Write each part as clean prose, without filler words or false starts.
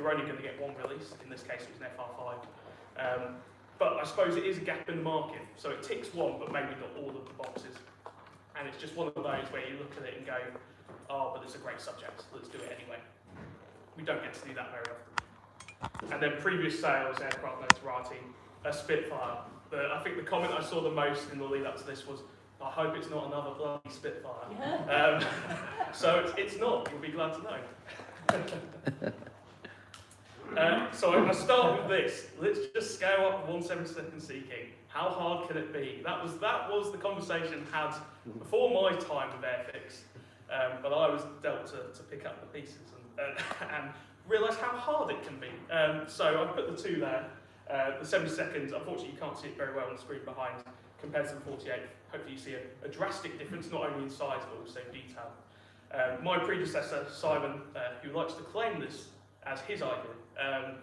you're only going to get one release. In this case, it was an FR5. But I suppose it is a gap in the market, so it ticks one, but maybe not all of the boxes. And it's just one of those where you look at it and go, oh, but it's a great subject, let's do it anyway. We don't get to do that very often. And then previous sales, aircraft notoriety, a Spitfire. I think the comment I saw the most in the lead up to this was, I hope it's not another bloody Spitfire. Yeah. So it's not, you'll be glad to know. So I start with this. Let's just scale up 1/72 Seeking. How hard can it be? That was the conversation had before my time with Airfix, but I was dealt to pick up the pieces and realise how hard it can be. So I put the two there. The 72nd, unfortunately you can't see it very well on the screen behind, compared to the 48th. Hopefully you see a drastic difference, not only in size but also detail. My predecessor, Simon, who likes to claim this as his idea,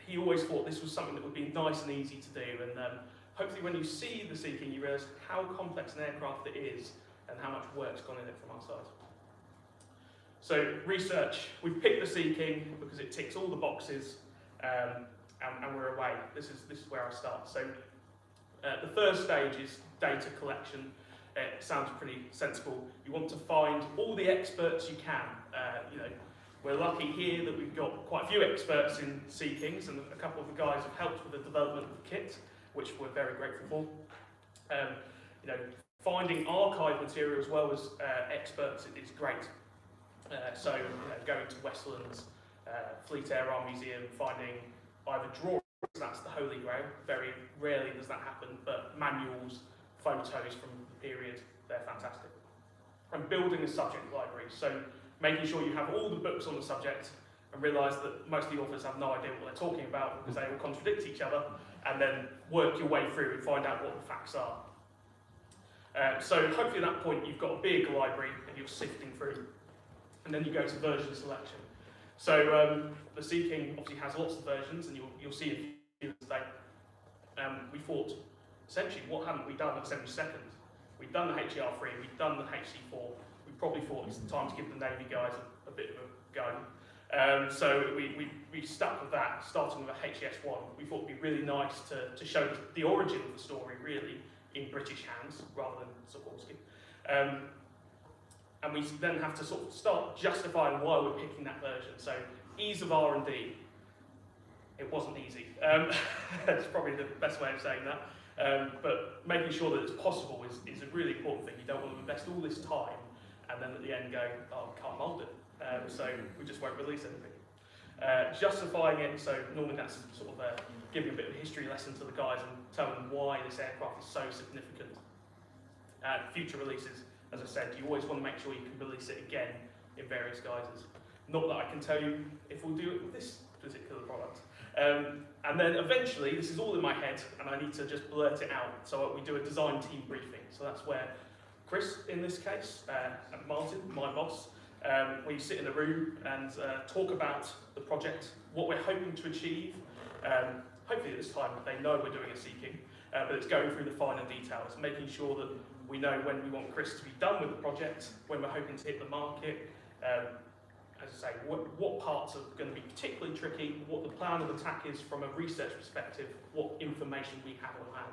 he always thought this was something that would be nice and easy to do, and hopefully when you see the Seeking you realise how complex an aircraft it is and how much work's gone in it from our side. So research, we've picked the Seeking because it ticks all the boxes, and we're away. This is where I start. So the first stage is data collection. It sounds pretty sensible. You want to find all the experts you can. We're lucky here that we've got quite a few experts in Seekings, and a couple of the guys have helped with the development of the kit, which we're very grateful for. Finding archive material as well as experts is great. So going to Westlands, Fleet Air Arm Museum, finding either drawings, that's the holy grail, very rarely does that happen, but manuals, photos from the period, they're fantastic. And building a subject library, so making sure you have all the books on the subject and realise that most of the authors have no idea what they're talking about because they all contradict each other, and then work your way through and find out what the facts are. So hopefully at that point you've got a big library and you're sifting through, and then you go to version selection. So the Seeking obviously has lots of versions, and you'll see a few today. We thought, essentially, what haven't we done at 72nd? We've done the HER3, we've done the HC4. We probably thought it's time to give the Navy guys a bit of a go. So we stuck with that, starting with a HES1. We thought it'd be really nice to show the origin of the story, really, in British hands, rather than Sikorsky. And we then have to sort of start justifying why we're picking that version. So ease of R&D, it wasn't easy. That's probably the best way of saying that. But making sure that it's possible is a really important thing. You don't want to invest all this time and then at the end go, oh, I can't mould it. So we just won't release anything. Justifying it, so normally that's sort of giving a bit of a history lesson to the guys and telling them why this aircraft is so significant. Future releases, as I said, you always want to make sure you can release it again in various guises. Not that I can tell you if we'll do it with this particular product. And then eventually, this is all in my head, and I need to just blurt it out. So we do a design team briefing. So that's where Chris, in this case, and Martin, my boss, we sit in a room and talk about the project, what we're hoping to achieve. Hopefully at this time they know we're doing a Seeking, but it's going through the finer details, making sure that we know when we want Chris to be done with the project, when we're hoping to hit the market, as I say, what parts are going to be particularly tricky, what the plan of attack is from a research perspective, what information we have on hand.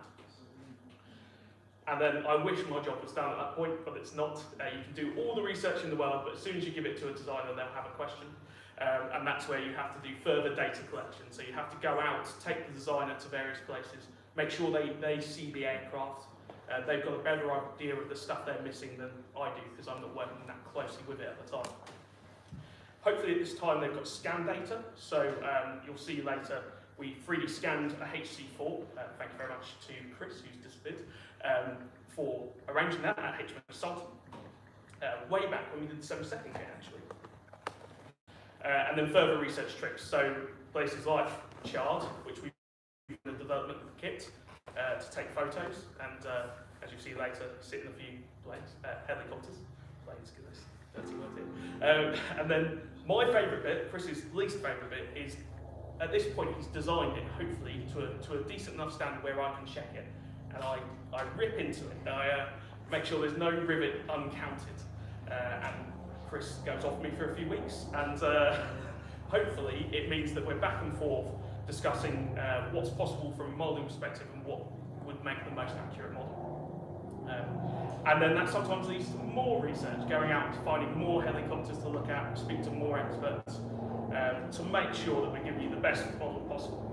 And then I wish my job was done at that point, but it's not. You can do all the research in the world, but as soon as you give it to a designer, they'll have a question. And that's where you have to do further data collection. So you have to go out, take the designer to various places, make sure they see the aircraft. They've got a better idea of the stuff they're missing than I do, because I'm not working that closely with it at the time. Hopefully at this time they've got scan data, so you'll see later we 3D scanned a HC4, thank you very much to Chris, who's disappeared, for arranging that at HMS Sultan, way back when we did the 72nd kit actually. And then further research trips, so places like Chard, which we do in the development of the kit, to take photos, and as you see later, sit in a few planes, helicopters, planes, goodness, dirty word here. And then my favourite bit, Chris's least favourite bit, is at this point he's designed it, hopefully, to a decent enough standard where I can check it. And I rip into it, I make sure there's no rivet uncounted. And Chris goes off me for a few weeks, and hopefully it means that we're back and forth discussing what's possible from a modelling perspective and what would make the most accurate model. And then that sometimes leads to more research, going out and finding more helicopters to look at, speak to more experts, to make sure that we give you the best model possible.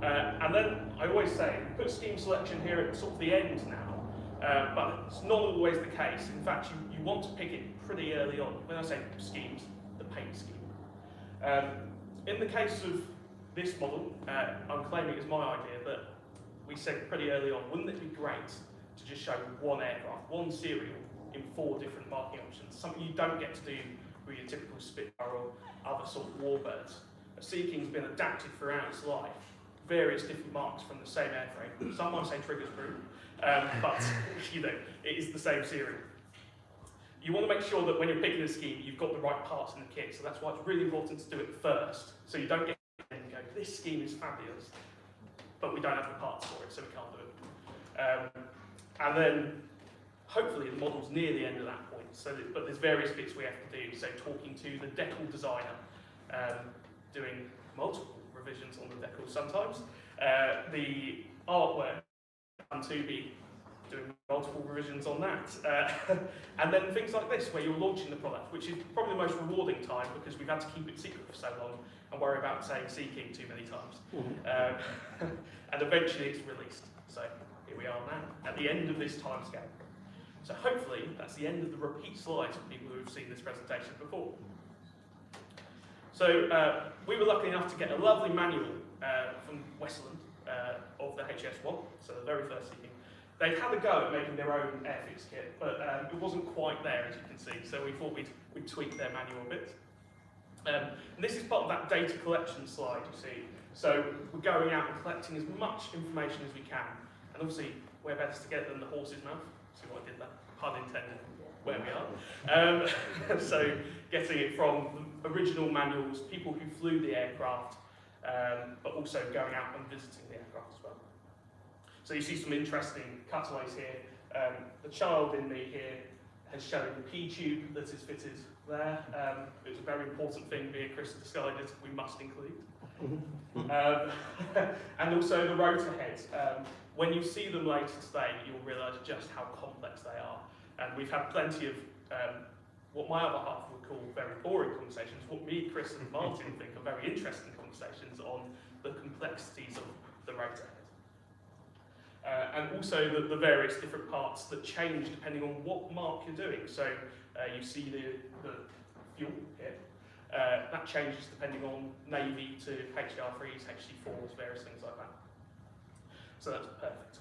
And then I always say, put scheme selection here at sort of the end now, but it's not always the case. In fact, you want to pick it pretty early on. When I say schemes, the paint scheme. In the case of this model, I'm claiming it's my idea, but we said pretty early on, wouldn't it be great to just show one aircraft, one serial, in 4 different marking options, something you don't get to do with your typical Spitfire or other sort of warbirds. A Sea King's been adapted throughout its life, various different marks from the same airframe. Some might say trigger sprue, but you know, it is the same serial. You want to make sure that when you're picking a scheme, you've got the right parts in the kit, so that's why it's really important to do it first, so you don't get in and go, this scheme is fabulous, but we don't have the parts for it, so we can't do it. And then, hopefully, the model's near the end of that point, but there's various bits we have to do, so talking to the decal designer, doing multiple revisions on the decal sometimes, the artwork and to be doing multiple revisions on that, and then things like this where you're launching the product, which is probably the most rewarding time because we've had to keep it secret for so long and worry about saying Sea King too many times, and eventually it's released. So here we are now at the end of this timescale. So hopefully that's the end of the repeat slides for people who have seen this presentation before. So we were lucky enough to get a lovely manual from Westland of the HS1, so the very first Sea King. They'd had a go at making their own Airfix kit, but it wasn't quite there, as you can see, so we thought we'd tweak their manual a bit. And this is part of that data collection slide, you see. So we're going out and collecting as much information as we can, and obviously, where better to get it than the horse's mouth? See what I did there? Pun intended, where we are. So getting it from the original manuals, people who flew the aircraft, but also going out and visiting the aircraft as well. So you see some interesting cutaways here. The child in me here has shown the P-tube that is fitted there. It was a very important thing me and Chris decided we must include. And also the rotor heads. When you see them later today, you'll realise just how complex they are. And we've had plenty of what my other half would call very boring conversations, what me, Chris and Martin think are very interesting conversations on the complexities of the rotor head. And also the various different parts that change depending on what mark you're doing. So you see the fuel here. That changes depending on Navy to HDR3s, HC4s, various things like that. So that's perfect.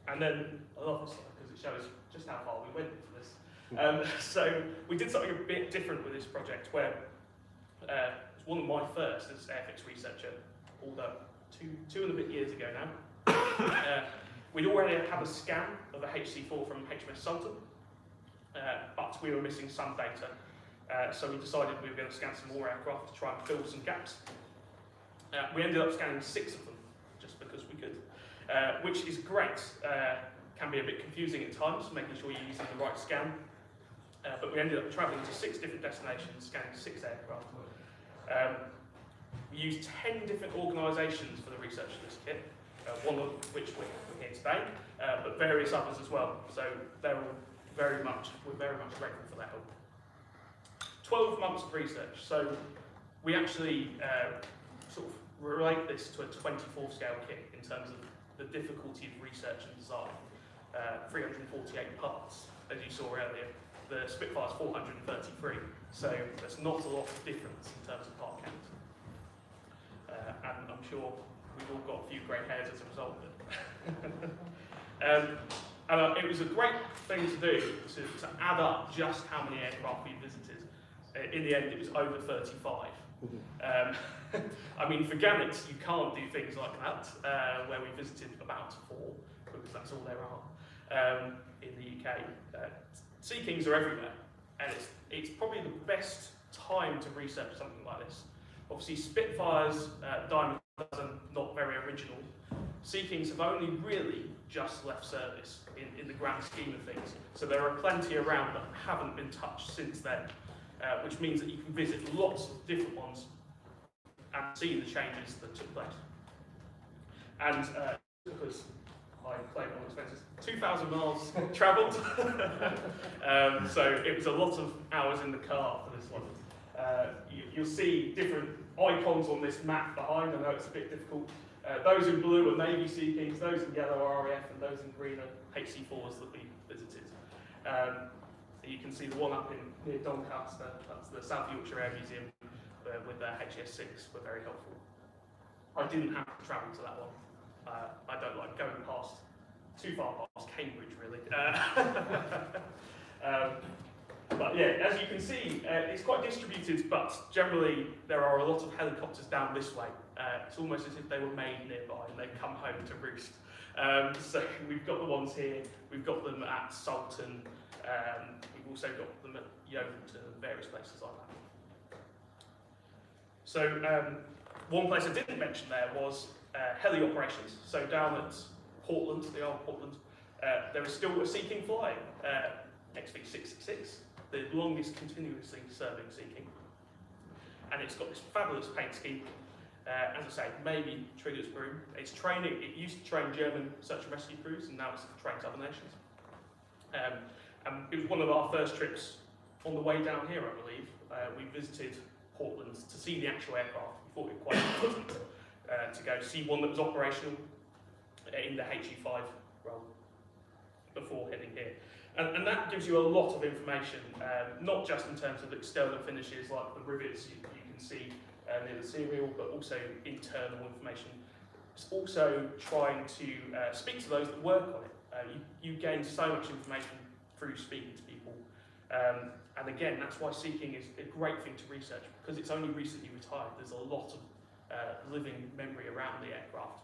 And then I love this slide because it shows just how far we went for this. So we did something a bit different with this project where it's one of my first as Airfix researcher, although two and a bit years ago now. We'd already had a scan of a HC4 from HMS Sultan, but we were missing some data. So we decided we were going to scan some more aircraft to try and fill some gaps. We ended up scanning 6 of them, just because we could, which is great. Can be a bit confusing at times, making sure you're using the right scan. But we ended up travelling to 6 different destinations, scanning 6 aircraft. We used 10 different organisations for the research of this kit, one of which we're here today, but various others as well. So they're all we're very much grateful for that help. 12 months of research. So we actually sort of relate this to a 24 scale kit in terms of the difficulty of research and design. 348 parts, as you saw earlier. The Spitfire's 433, so there's not a lot of difference in terms of part count. And I'm sure we've all got a few grey hairs as a result of it. And it was a great thing to do, to add up just how many aircraft we visited. In the end, it was over 35. I mean, for Gannets, you can't do things like that, where we visited about 4, because that's all there are in the UK. Sea Kings are everywhere, and it's probably the best time to research something like this. Obviously, Spitfires, Diamond are not very original. Sea Kings have only really just left service in the grand scheme of things, so there are plenty around that haven't been touched since then. which means that you can visit lots of different ones and see the changes that took place. And because I claim all expenses, 2,000 miles travelled, so it was a lot of hours in the car for this one. You'll see different icons on this map behind. I know it's a bit difficult. Those in blue are Navy Sea Kings, those in yellow are RAF, and those in green are HC4s that we visited. You can see the one up near Doncaster, that's the South Yorkshire Air Museum, with their HES6 were very helpful. I didn't have to travel to that one. I don't like going too far past Cambridge, really. But yeah, as you can see, it's quite distributed, but generally there are a lot of helicopters down this way. It's almost as if they were made nearby and they've come home to roost. So we've got the ones here, we've got them at Salton, we've also got them at Yeovilton and various places like that. So one place I didn't mention there was heli operations. So down at Portland, the old Portland, there is still a Sea King flying, XV666, the longest continuously serving Sea King. And it's got this fabulous paint scheme. As I say, maybe triggers Sprue. It's training. It used to train German search and rescue crews, and now it's trains other nations. And it was one of our first trips on the way down here, I believe. We visited Portland to see the actual aircraft. We thought it quite important to go see one that was operational in the HE5 role before heading here. And that gives you a lot of information, not just in terms of external finishes like the rivets you can see near the serial, but also internal information. It's also trying to speak to those that work on it. You gain so much information through speaking to people. And again, that's why Sea King is a great thing to research, because it's only recently retired. There's a lot of living memory around the aircraft,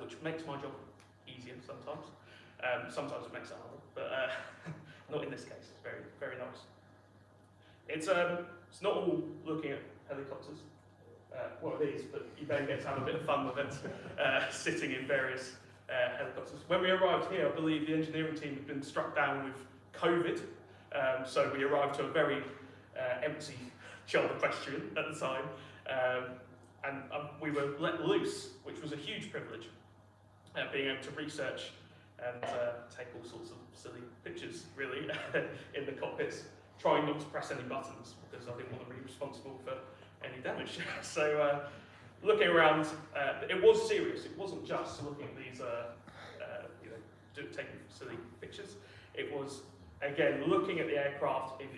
which makes my job easier sometimes. Sometimes it makes it harder, but not in this case. It's very, very nice. It's not all looking at helicopters. Well, it is, but you then get to have a bit of fun with it, sitting in various helicopters. When we arrived here, I believe the engineering team had been struck down with COVID, so we arrived to a very empty child equestrian at the time, and we were let loose, which was a huge privilege, being able to research and take all sorts of silly pictures, really, in the cockpits, trying not to press any buttons, because I didn't want to be responsible for any damage. So looking around, it was serious. It wasn't just looking at these, taking silly pictures. It was, again, looking at the aircraft in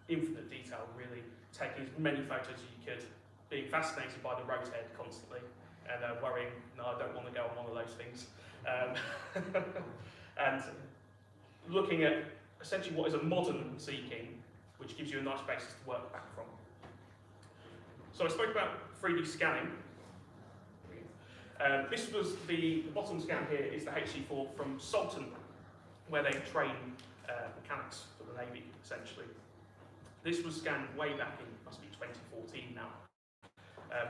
infinite detail, really, taking as many photos as you could, being fascinated by the rotate constantly, and worrying, no, I don't want to go on one of those things. And looking at essentially what is a modern Sea King, which gives you a nice basis to work back from. So I spoke about 3D scanning. This was the bottom scan here is the HC4 from Salton, where they train mechanics for the Navy, essentially. This was scanned way back in, must be 2014 now.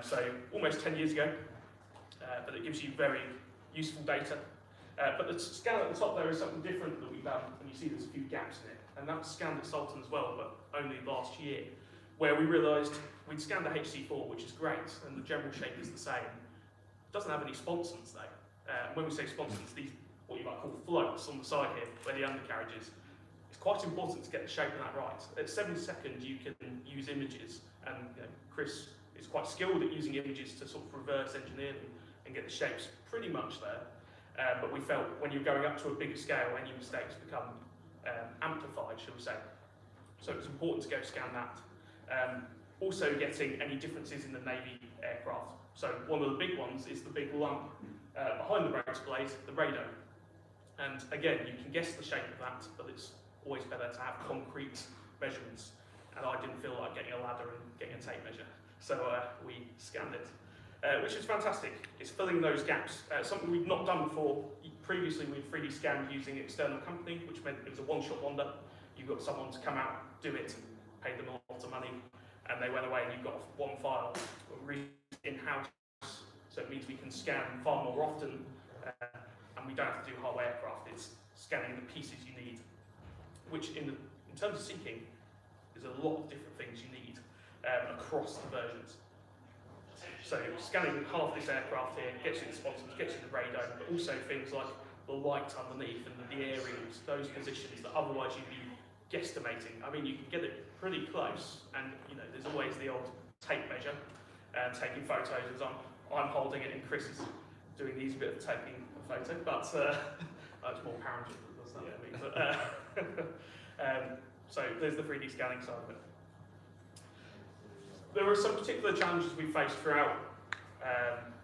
So almost 10 years ago, but it gives you very useful data. But the scan at the top there is something different that we've done, and you see there's a few gaps in it. And that was scanned at Salton as well, but only last year, where we realised we'd scanned the HC4, which is great, and the general shape is the same. It doesn't have any sponsons though. When we say sponsons, these what you might call floats on the side here, where the undercarriage is. It's quite important to get the shape of that right. At 70 seconds, you can use images, and Chris is quite skilled at using images to sort of reverse engineer them and get the shapes pretty much there. But we felt when you're going up to a bigger scale, any mistakes become amplified, shall we say. So it's important to go scan that. Also getting any differences in the Navy aircraft. So one of the big ones is the big lump behind the rotor blade, the radome. And again, you can guess the shape of that, but it's always better to have concrete measurements. And I didn't feel like getting a ladder and getting a tape measure. So we scanned it. Which is fantastic. It's filling those gaps. Something we've not done before. Previously, we'd 3D scanned using an external company, which meant it was a one-shot wonder. You got someone to come out, do it, pay them a lot of money, and they went away, and you've got one file. We're in-house, so it means we can scan far more often, and we don't have to do whole aircraft. It's scanning the pieces you need, which in terms of Sea King, There's a lot of different things you need across the versions. So scanning half this aircraft here gets you the sponsons, gets you the radome, but also things like the light underneath and the aerials, those positions that otherwise you'd be guesstimating. I mean, you can get it pretty close, and you know, there's always the old tape measure and taking photos as I'm holding it and Chris is doing the easy bit of taking a photo, but it's more Parangent that does that for me. But, so there's the 3D scanning side of it. There are some particular challenges we faced throughout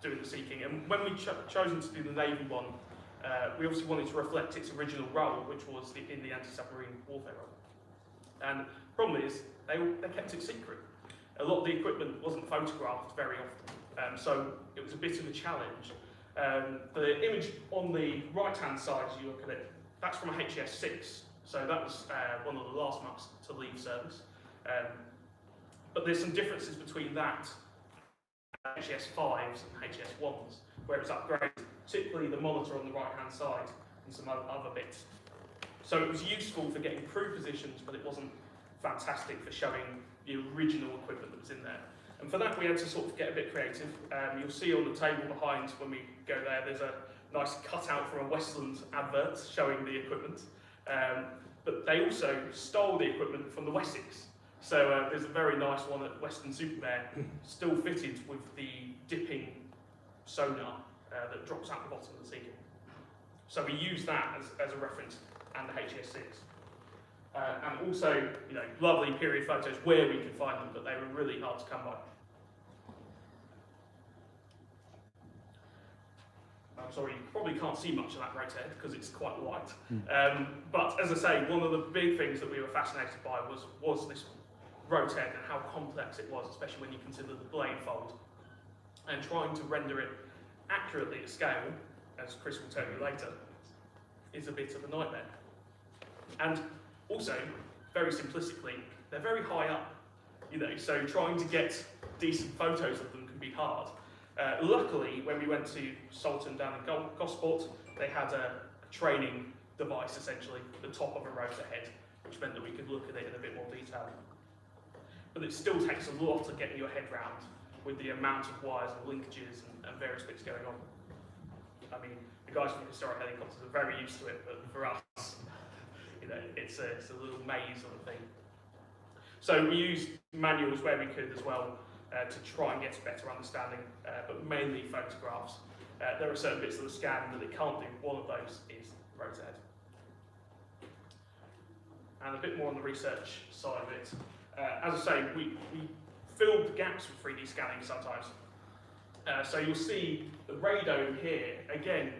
doing the seeking, and when we chosen to do the Navy one, we obviously wanted to reflect its original role, which was in the anti-submarine warfare role. And the problem is, they kept it secret. A lot of the equipment wasn't photographed very often, so it was a bit of a challenge. The image on the right-hand side, as you look at it, that's from a HES-6, so that was one of the last maps to leave service. But there's some differences between that and HES-5s and HES-1s, where it's upgraded, particularly the monitor on the right-hand side and some other bits. So it was useful for getting crew positions, but it wasn't fantastic for showing the original equipment that was in there. And for that, we had to sort of get a bit creative. You'll see on the table behind, when we go there, there's a nice cutout from a Westland advert showing the equipment. But they also stole the equipment from the Wessex. So there's a very nice one at Western Supermare, still fitted with the dipping sonar that drops out the bottom of the seeking. So we use that as a reference, and the HES-6. And also, you know, lovely period photos where we could find them, but they were really hard to come by. I'm sorry, you probably can't see much of that rotator because it's quite light. But as I say, one of the big things that we were fascinated by was this rotator and how complex it was, especially when you consider the blade fold. And trying to render it accurately at scale, as Chris will tell you later, is a bit of a nightmare. And also, very simplistically, they're very high up, you know, so trying to get decent photos of them can be hard. Luckily, when we went to Salton down in Gosport, they had a training device, essentially, at the top of a rotor head, which meant that we could look at it in a bit more detail. But it still takes a lot to get your head round with the amount of wires and linkages and various bits going on. I mean, the guys from Historic Helicopters are very used to it, but for us, you know, it's a little maze of a thing. So we used manuals where we could as well to try and get a better understanding, but mainly photographs. There are certain bits of the scan that it can't do. One of those is rotor head. And a bit more on the research side of it. As I say, we filled the gaps with 3D scanning sometimes. So you'll see the radome here, again,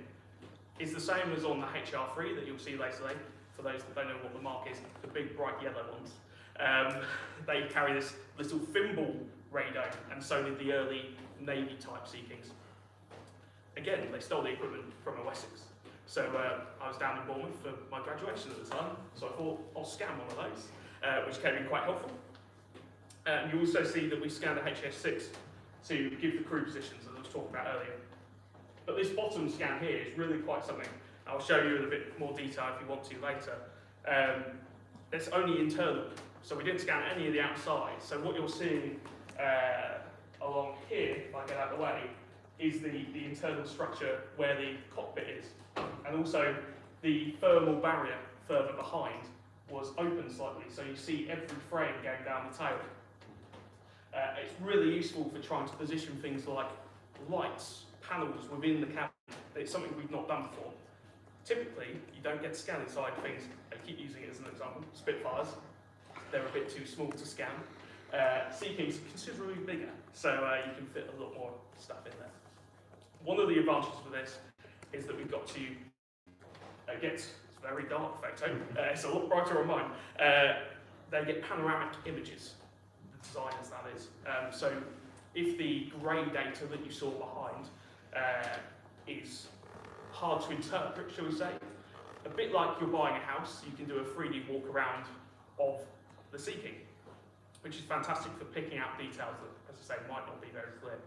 is the same as on the HR3 that you'll see later today. For those that don't know what the mark is, the big bright yellow ones. They carry this little thimble radome, and so did the early Navy type Seakings. Again, they stole the equipment from a Wessex. So I was down in Bournemouth for my graduation at the time, so I thought I'll scan one of those, which came in quite helpful. You also see that we scanned the HES-6 to give the crew positions, as I was talking about earlier. But this bottom scan here is really quite something. I'll show you in a bit more detail if you want to later. It's only internal, so we didn't scan any of the outside. So what you're seeing along here, if I get out of the way, is the internal structure where the cockpit is. And also the thermal barrier further behind was open slightly, so you see every frame going down the tail. It's really useful for trying to position things like lights, panels within the cabin. It's something we've not done before. Typically, you don't get to scan inside things. I keep using it as an example. Spitfires, they're a bit too small to scan. Seakings are considerably bigger, so you can fit a lot more stuff in there. One of the advantages for this is that we've got to get, it's a very dark photo, it's a lot brighter on mine. They get panoramic images, the designers that is. So if the grey data that you saw behind is hard to interpret, shall we say, a bit like you're buying a house, you can do a 3D walk around of the Seaking, which is fantastic for picking out details that, as I say, might not be very clear.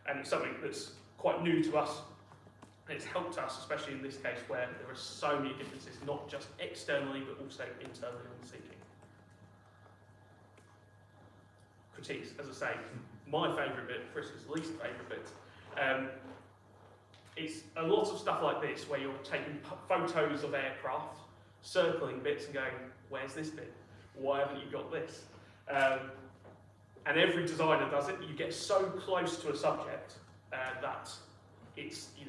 And it's something that's quite new to us. And it's helped us, especially in this case, where there are so many differences, not just externally, but also internally on the Seaking. critiques. As I say, my favourite bit, Chris's least favourite bit. It's a lot of stuff like this where you're taking photos of aircraft, circling bits and going, where's this bit? Why haven't you got this? And every designer does it. You get so close to a subject that it's, you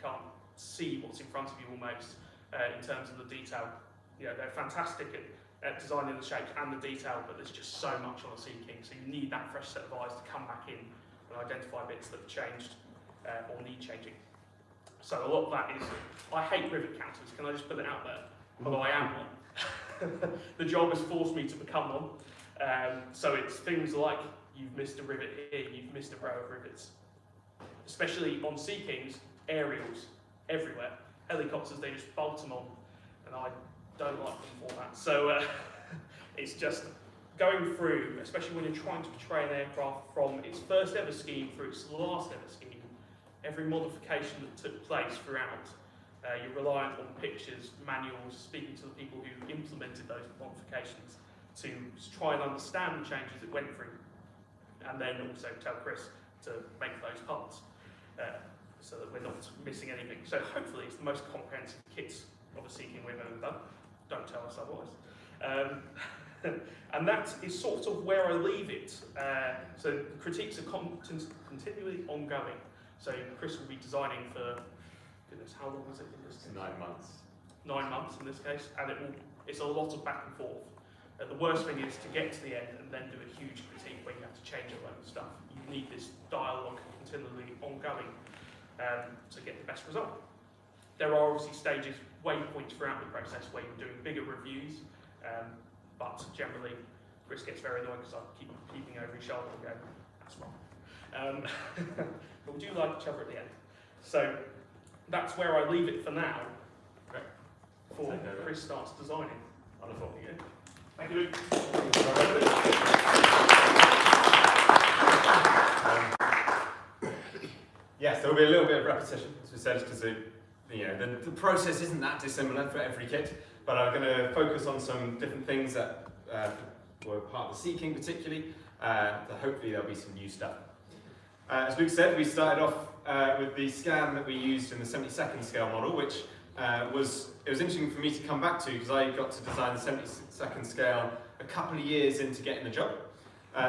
can't see what's in front of you almost in terms of the detail. They're fantastic at designing the shapes and the detail, but there's just so much on a Sea King, so you need that fresh set of eyes to come back in and identify bits that have changed or need changing. So a lot of that is, I hate rivet counters, can I just put it out there? Although I am one. The job has forced me to become one. So it's things like, you've missed a rivet here, you've missed a row of rivets. Especially on Sea Kings, aerials, everywhere. Helicopters, they just bolt them on, and I don't like them for that. So it's just going through, especially when you're trying to portray an aircraft from its first ever scheme through its last ever scheme, every modification that took place throughout, you're reliant on pictures, manuals, speaking to the people who implemented those modifications to try and understand the changes it went through, and then also tell Chris to make those parts so that we're not missing anything. So hopefully it's the most comprehensive kit of a Sea King we've ever done. Don't tell us otherwise. And that is sort of where I leave it. So the critiques are continually ongoing. So Chris will be designing for, goodness, how long was it in this case? 9 months. 9 months in this case, and it's a lot of back and forth. The worst thing is to get to the end and then do a huge critique where you have to change a load of stuff. You need this dialogue continually ongoing to get the best result. There are obviously stages, waypoints throughout the process where you're doing bigger reviews, but generally Chris gets very annoyed because I keep peeping over his shoulder and going, that's wrong. But we do like each other at the end. So that's where I leave it for now. Okay. Before Chris starts designing. Wonderful. There you go. Thank you, Luke. Yes, there will be a little bit of repetition, as we said, because the process isn't that dissimilar for every kit, but I'm going to focus on some different things that were part of the Sea King particularly, that hopefully there'll be some new stuff. As Luke said, we started off with the scan that we used in the 72nd scale model, which it was interesting for me to come back to because I got to design the 72nd scale a couple of years into getting the job.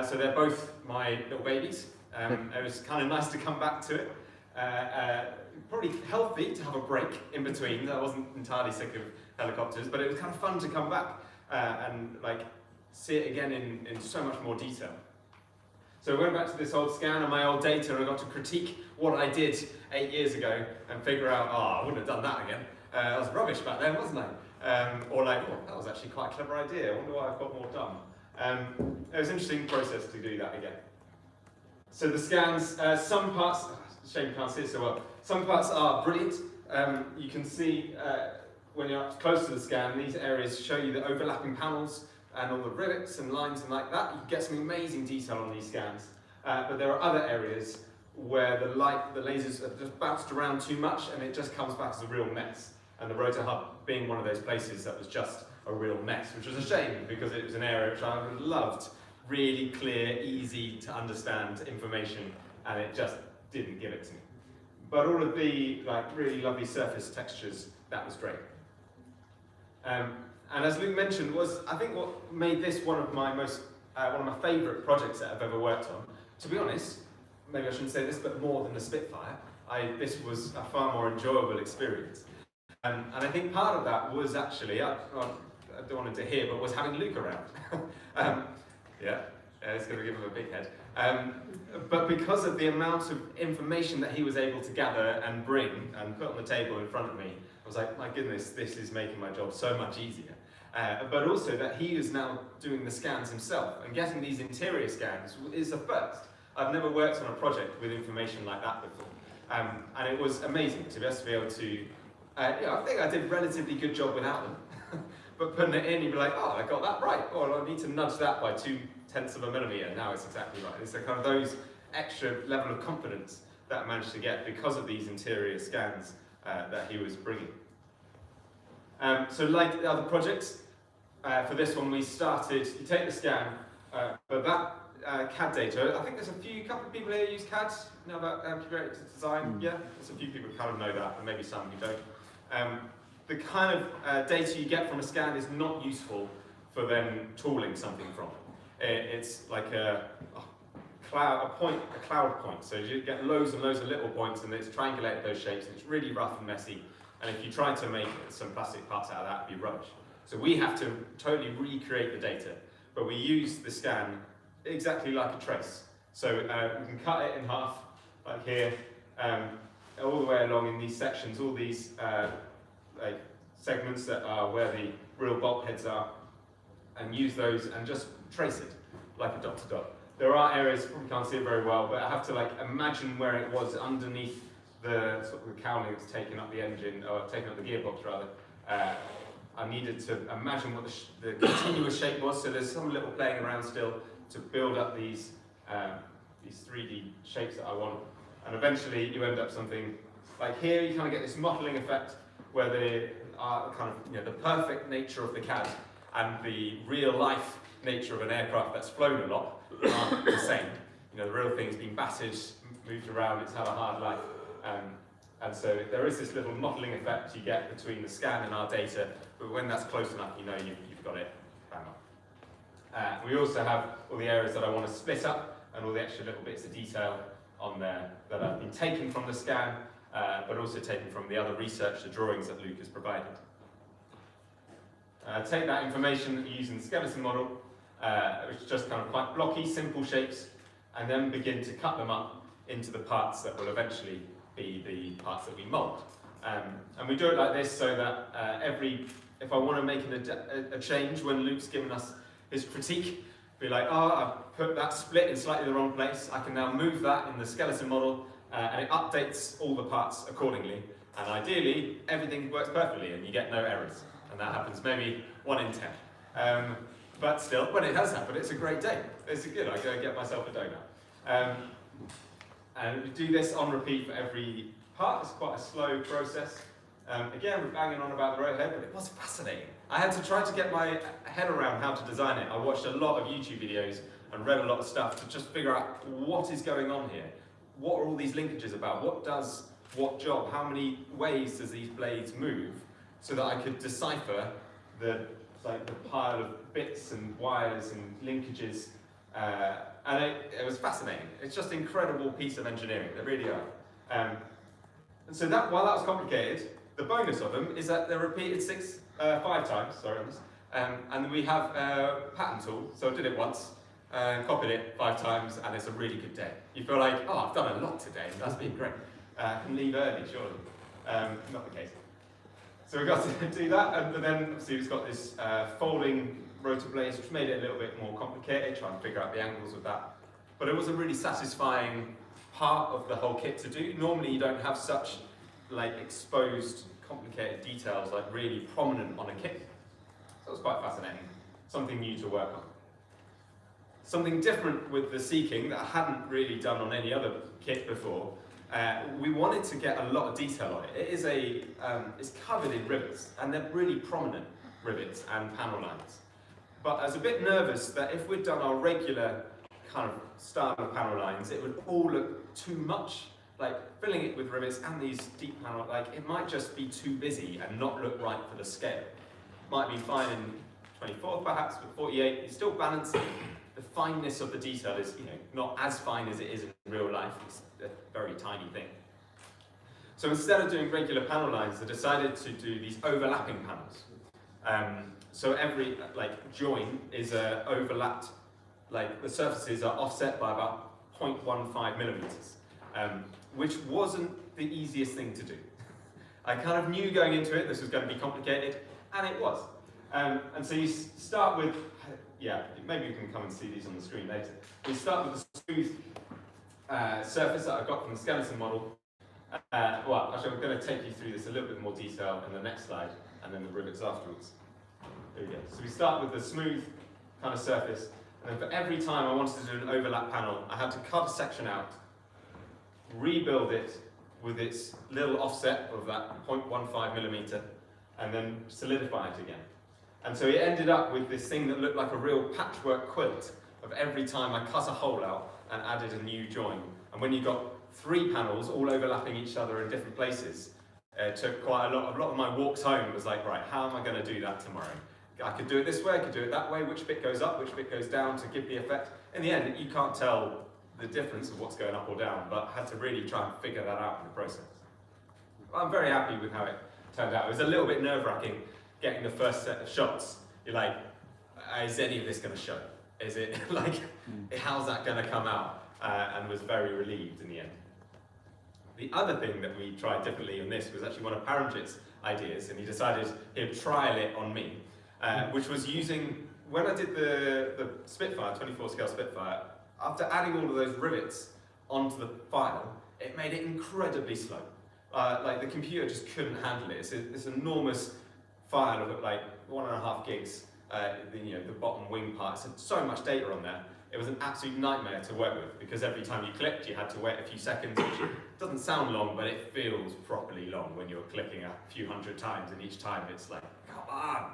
So they're both my little babies. It was kind of nice to come back to it. Probably healthy to have a break in between. I wasn't entirely sick of helicopters, but it was kind of fun to come back and see it again in so much more detail. So I went back to this old scan and my old data and I got to critique what I did 8 years ago and figure out, I wouldn't have done that again. I was rubbish back then, wasn't I? Or that was actually quite a clever idea. I wonder why I've got more done. It was an interesting process to do that again. So the scans, some parts, shame you can't see it so well, some parts are brilliant. You can see when you're up close to the scan, these areas show you the overlapping panels and all the rivets and lines and like that. You can get some amazing detail on these scans. But there are other areas where the lasers have just bounced around too much and it just comes back as a real mess. And the rotor hub being one of those places that was just a real mess, which was a shame because it was an area which I would have loved, really clear, easy to understand information, and it just didn't give it to me. But all of the really lovely surface textures, that was great. And as Luke mentioned, I think what made this one of my favourite projects that I've ever worked on. To be honest, maybe I shouldn't say this, but more than the Spitfire, this was a far more enjoyable experience. And I think part of that was actually, I don't want it to hear, but was having Luke around. It's going to give him a big head. But because of the amount of information that he was able to gather and bring and put on the table in front of me, I was like, my goodness, this is making my job so much easier. But also that he is now doing the scans himself, and getting these interior scans is a first. I've never worked on a project with information like that before. And it was amazing to be able to, I think I did a relatively good job without them. But putting it in, you'd be like, I got that right. Or I need to nudge that by 0.2 of a millimetre. Now it's exactly right. It's kind of those extra level of confidence that I managed to get because of these interior scans that he was bringing. So like the other projects, for this one we started, you take the scan, but that CAD data. I think there's a couple of people here who use CAD, know about computer design. Yeah, there's a few people who kind of know that, and maybe some who don't. The kind of data you get from a scan is not useful for then tooling something from. It's like a cloud point. So you get loads and loads of little points, and it's triangulated those shapes, and it's really rough and messy. And if you try to make some plastic parts out of that, it'd be rubbish. So we have to totally recreate the data, but we use the scan exactly like a trace. So we can cut it in half, like here, all the way along in these sections, all these like segments that are where the real bulkheads are, and use those and just trace it like a dot to dot. There are areas, you probably can't see it very well, but I have to like imagine where it was underneath the sort of the cowling that's taken up the engine, or taken up the gearbox rather. I needed to imagine what the continuous shape was, so there's some little playing around still to build up these 3D shapes that I want. And eventually you end up something like here. You kind of get this mottling effect where the kind of the perfect nature of the CAD and the real life nature of an aircraft that's flown a lot aren't the same. The real thing's been battered, moved around, it's had a hard life. And so there is this little mottling effect you get between the scan and our data, but when that's close enough, you've got it bang on. We also have all the areas that I want to split up and all the extra little bits of detail on there that have been taken from the scan, but also taken from the other research, the drawings that Luke has provided. Take that information that you use in the skeleton model, which is just kind of quite blocky, simple shapes, and then begin to cut them up into the parts that will eventually be the parts that we mould. And we do it like this so that if I want to make a change when Luke's given us his critique, be like, oh, I've put that split in slightly the wrong place, I can now move that in the skeleton model, and it updates all the parts accordingly. And ideally, everything works perfectly and you get no errors. And that happens maybe 1 in 10. But still, when it does happen, it's a great day. It's good, I go get myself a donut. And we do this on repeat for every part. It's quite a slow process. Again, we're banging on about the roadhead, but it was fascinating. I had to try to get my head around how to design it. I watched a lot of YouTube videos and read a lot of stuff to just figure out what is going on here. What are all these linkages about? What does what job? How many ways does these blades move? So that I could decipher the pile of bits and wires and linkages. And it was fascinating. It's just an incredible piece of engineering, they really are. And so while that was complicated, the bonus of them is that they're repeated 5 times, on this. And we have a pattern tool, so I did it once, copied it 5 times, and it's a really good day. You feel like, oh, I've done a lot today, that's been great. I can leave early, surely. Not the case. So we got to do that, but then obviously it's got this folding rotor blades, which made it a little bit more complicated, trying to figure out the angles of that. But it was a really satisfying part of the whole kit to do. Normally you don't have such exposed, complicated details really prominent on a kit. So it was quite fascinating, something new to work on. Something different with the Sea-King that I hadn't really done on any other kit before. We wanted to get a lot of detail on it. It is it's covered in rivets, and they're really prominent rivets and panel lines. But I was a bit nervous that if we'd done our regular kind of style of panel lines, it would all look too much, filling it with rivets and these deep panel, it might just be too busy and not look right for the scale. Might be fine in 24 perhaps, but 48 is still balancing. The fineness of the detail is, not as fine as it is in real life. It's a very tiny thing. So instead of doing regular panel lines, I decided to do these overlapping panels. So every join is overlapped, the surfaces are offset by about 0.15 millimeters, which wasn't the easiest thing to do. I kind of knew going into it this was going to be complicated, and it was. And so you start with, maybe you can come and see these on the screen later. We start with a smooth surface that I got from the skeleton model. Well, actually I'm going to take you through this a little bit more detail in the next slide, and then the rivets afterwards. There we go. So we start with the smooth kind of surface, and then for every time I wanted to do an overlap panel, I had to cut a section out, rebuild it with its little offset of that 0.15 millimeter, and then solidify it again. And so it ended up with this thing that looked like a real patchwork quilt of every time I cut a hole out and added a new join. And when you got 3 panels all overlapping each other in different places, it took quite a lot of my walks home was like, right, how am I going to do that tomorrow? I could do it this way, I could do it that way, which bit goes up, which bit goes down to give the effect. In the end, you can't tell the difference of what's going up or down, but I had to really try and figure that out in the process. I'm very happy with how it turned out. It was a little bit nerve-wracking getting the first set of shots. You're like, is any of this going to show? Is it like, how's that going to come out? And was very relieved in the end. The other thing that we tried differently on this was actually one of Paramjit's ideas, and he decided he'd trial it on me, which was using, when I did the Spitfire, 24 scale Spitfire, after adding all of those rivets onto the file, it made it incredibly slow. Like the computer just couldn't handle it. It's this enormous file of like 1.5 gigs, the bottom wing part. So much data on there. It was an absolute nightmare to work with because every time you clicked, you had to wait a few seconds, which doesn't sound long, but it feels properly long when you're clicking a few hundred times, and each time it's like, come on!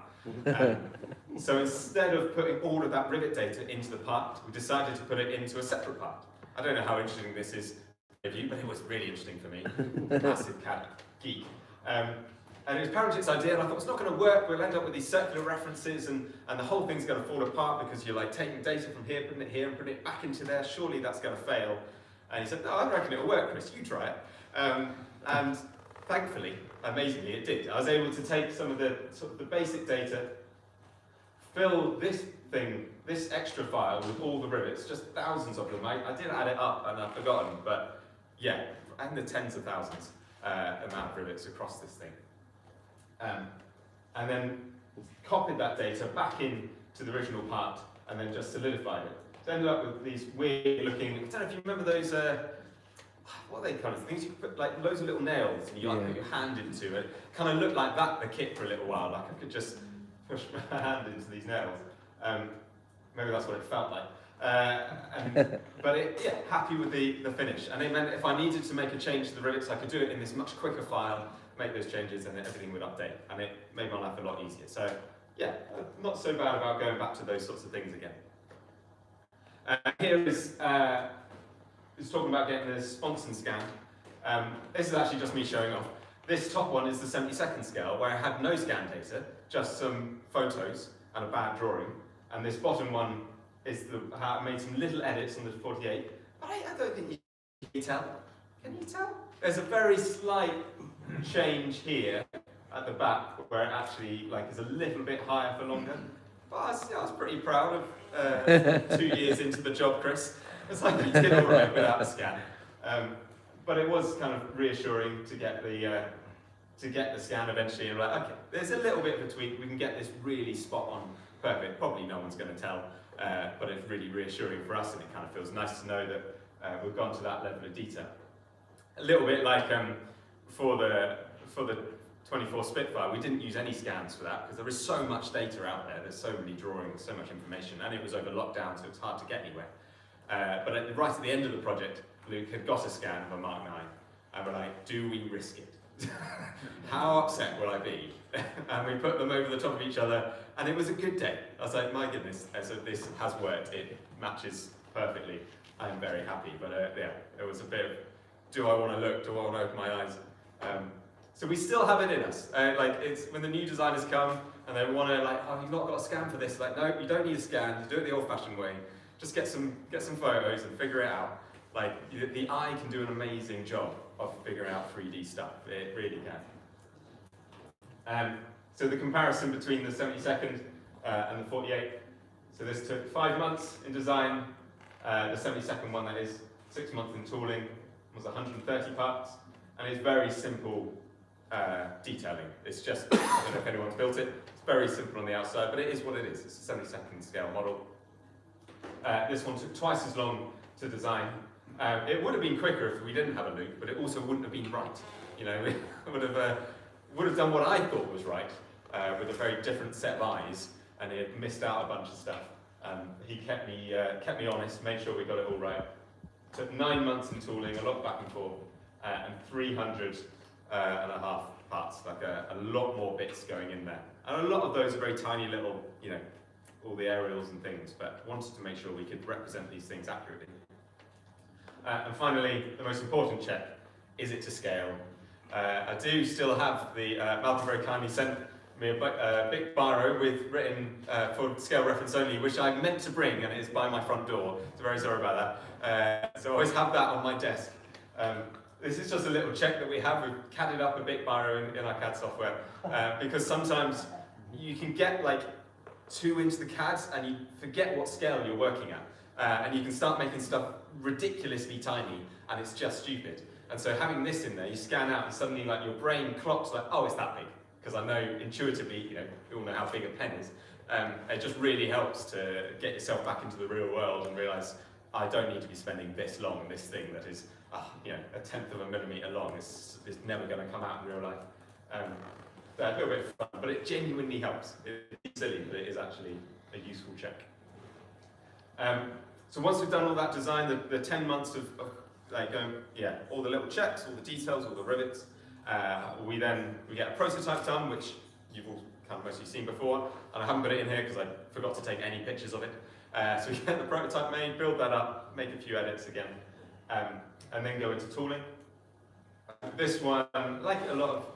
So instead of putting all of that rivet data into the part, we decided to put it into a separate part. I don't know how interesting this is for you, but it was really interesting for me. Massive CAD geek. And it was Paramjit's idea, and I thought it's not going to work. We'll end up with these circular references, and the whole thing's going to fall apart because you're like taking data from here, putting it here, and putting it back into there. Surely that's going to fail. And he said, no, I reckon it'll work, Chris. You try it. And thankfully, amazingly, it did. I was able to take some of the basic data, fill this extra file with all the rivets, just thousands of them. I did add it up, and I've forgotten, but yeah, and the tens of thousands amount of rivets across this thing. And then copied that data back into the original part and then just solidified it. So ended up with these weird looking, I don't know if you remember those, what are they kind of things? You could put like loads of little nails and you like put your hand into it. Kind of looked like that, the kit, for a little while. Like I could just push my hand into these nails. Maybe that's what it felt like. But happy with the finish. And it meant if I needed to make a change to the rivets, I could do it in this much quicker file, make those changes, and then everything would update. And it made my life a lot easier. So yeah, not so bad about going back to those sorts of things again. Here is talking about getting the sponson scan. This is actually just me showing off. This top one is the 72nd scale, where I had no scan data, just some photos and a bad drawing. And this bottom one is how I made some little edits on the 48. But I don't think you can tell. Can you tell? There's a very slight change here at the back, where it actually is a little bit higher for longer. But I was pretty proud of 2 years into the job, Chris. It's like you did all right without a scan. But it was kind of reassuring to get the scan eventually, and like, okay, there's a little bit of a tweak. We can get this really spot on, perfect. Probably no one's going to tell, but it's really reassuring for us, and it kind of feels nice to know that we've gone to that level of detail. A little bit like for the 24 Spitfire, we didn't use any scans for that because there is so much data out there. There's so many drawings, so much information, and it was over lockdown, so it's hard to get anywhere. But right at the end of the project, Luke had got a scan of a Mark 9, and we're like, do we risk it? How upset will I be? And we put them over the top of each other, and it was a good day. I was like, my goodness, so this has worked. It matches perfectly. I'm very happy. But it was a bit of, do I want to look? Do I want to open my eyes? So we still have it in us. It's when the new designers come and they want to oh, you've not got a scan for this. Like, no, you don't need a scan. You do it the old-fashioned way. Just get some photos and figure it out. The eye can do an amazing job of figuring out 3D stuff. It really can. So the comparison between the 72nd and the 48. So this took 5 months in design. The 72nd one, that is 6 months in tooling, was 130 parts, and it's very simple detailing. It's just, I don't know if anyone's built it. It's very simple on the outside, but it is what it is. It's a 72nd scale model. This one took twice as long to design. It would have been quicker if we didn't have a loop, but it also wouldn't have been right. You know, we would have done what I thought was right, with a very different set of eyes, and it missed out a bunch of stuff. He kept me honest, made sure we got it all right. Took 9 months in tooling, a lot back and forth, and 300 and a half parts, a lot more bits going in there. And a lot of those are very tiny little, all the aerials and things, but wanted to make sure we could represent these things accurately. And finally, the most important check, is it to scale? I do still have the, Malcolm very kindly sent me a big biro with written for scale reference only, which I meant to bring, and it is by my front door, so very sorry about that. So I always have that on my desk. This is just a little check that we have. We've CAD'd up a big biro in our CAD software, because sometimes you can get like too into the CAD and you forget what scale you're working at. And you can start making stuff ridiculously tiny, and it's just stupid. And so having this in there, you scan out and suddenly like your brain clocks like, oh, it's that big. Because I know intuitively, you know, we all know how big a pen is. It just really helps to get yourself back into the real world and realise I don't need to be spending this long on this thing that is, you know, 1/10 of a millimetre long. It's never going to come out in real life. A little bit fun, but it genuinely helps. It's silly, but it is actually a useful check. So once we've done all that design, the 10 months of like all the little checks, all the details, all the rivets, we get a prototype done, which you've all kind of mostly seen before, and I haven't got it in here because I forgot to take any pictures of it. So we get the prototype made, build that up, make a few edits again, and then go into tooling. This one, like a lot of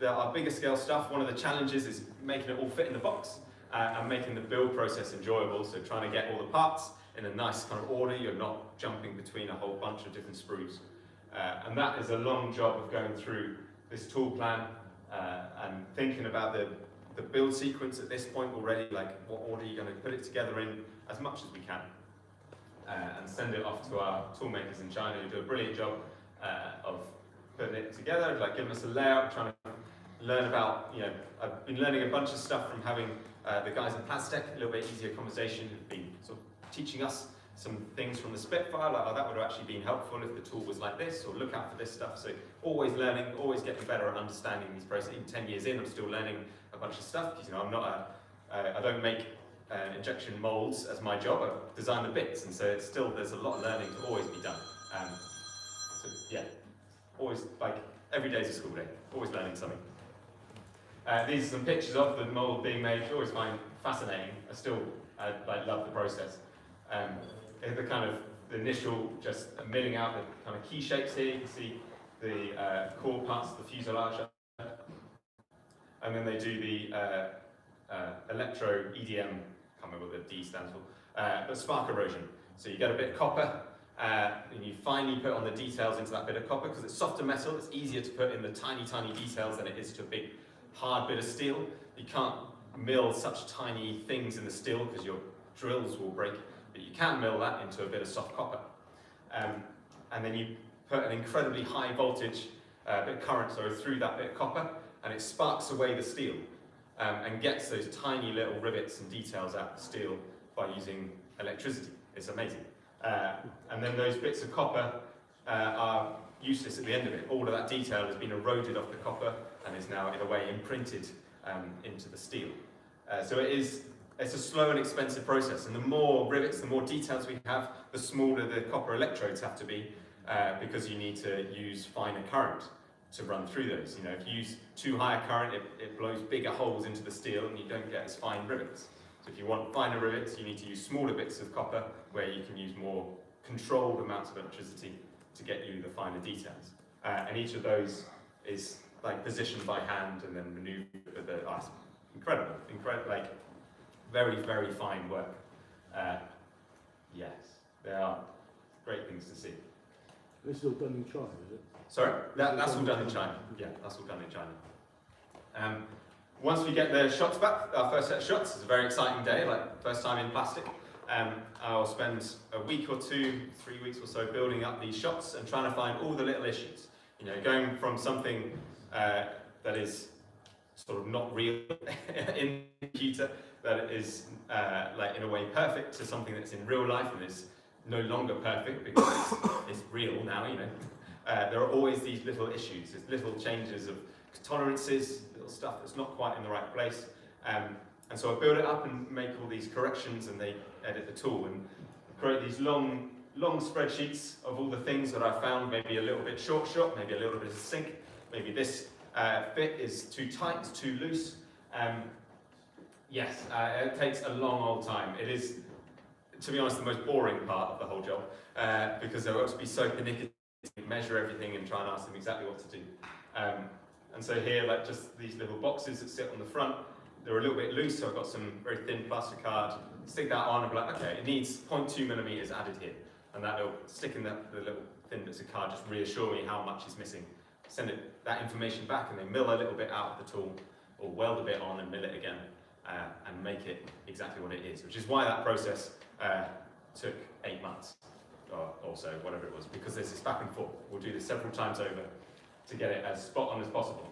our bigger scale stuff, one of the challenges is making it all fit in the box and making the build process enjoyable, so trying to get all the parts in a nice kind of order, you're not jumping between a whole bunch of different sprues. And that is a long job of going through this tool plan and thinking about the build sequence at this point already, like what order you're going to put it together in as much as we can. And send it off to our tool makers in China who do a brilliant job of putting it together, like giving us a layout, trying to learn about, you know, I've been learning a bunch of stuff from having the guys in Plastech, a little bit easier conversation, who've been sort of teaching us some things from the Spitfire, like, oh, that would have actually been helpful if the tool was like this, or look out for this stuff. So always learning, always getting better at understanding these processes. Even 10 years in, I'm still learning a bunch of stuff, because, you know, I'm not I don't make injection molds as my job, I design the bits, and so it's still, there's a lot of learning to always be done. So yeah, always, like, every day is a school day, always learning something. These are some pictures of the mold being made, which I always find fascinating. I like, love the process. The kind of the initial just milling out the kind of key shapes here. You can see the core parts of the fuselage, and then they do the electro EDM. Can't remember what the D stands for, but spark erosion. So you get a bit of copper, and you finally put on the details into that bit of copper because it's softer metal. It's easier to put in the tiny, tiny details than it is to a big, hard bit of steel. You can't mill such tiny things in the steel because your drills will break. But you can mill that into a bit of soft copper. And then you put an incredibly high voltage bit of current through that bit of copper, and it sparks away the steel and gets those tiny little rivets and details out of the steel by using electricity. It's amazing. And then those bits of copper are useless at the end of it. All of that detail has been eroded off the copper and is now, in a way, imprinted into the steel. So it's a slow and expensive process, and the more rivets, the more details we have, the smaller the copper electrodes have to be, because you need to use finer current to run through those. You know, if you use too high a current, it blows bigger holes into the steel and you don't get as fine rivets. So if you want finer rivets, you need to use smaller bits of copper where you can use more controlled amounts of electricity to get you the finer details. And each of those is like positioned by hand and then maneuvered with the incredible, like very, very fine work. Yes, they are great things to see. This is all done in China, is it? Sorry? That's all done in China. Yeah, that's all done in China. Once we get the shots back, our first set of shots, it's a very exciting day, like first time in plastic. I'll spend a week or 2, 3 weeks or so building up these shots and trying to find all the little issues. You know, going from something that is sort of not real in the computer, that is like in a way perfect, to something that's in real life and is no longer perfect because it's real now, you know. There are always these little issues, there's little changes of tolerances, little stuff that's not quite in the right place. And so I build it up and make all these corrections, and they edit the tool and create these long spreadsheets of all the things that I found, maybe a little bit short, maybe a little bit of sink, maybe this fit is too tight, it's too loose. Yes, it takes a long old time. It is, to be honest, the most boring part of the whole job, because they'll have to be so pernickety, measure everything and try and ask them exactly what to do. And so here, like just these little boxes that sit on the front, they're a little bit loose, so I've got some very thin plastic card, stick that on and be like, okay, it needs 0.2 millimeters added here. And that'll stick in the little thin bits of card, just reassure me how much is missing. Send that information back and they mill a little bit out of the tool, or weld a bit on and mill it again, and make it exactly what it is, which is why that process took 8 months, or so, whatever it was, because there's this back and forth. We'll do this several times over to get it as spot on as possible.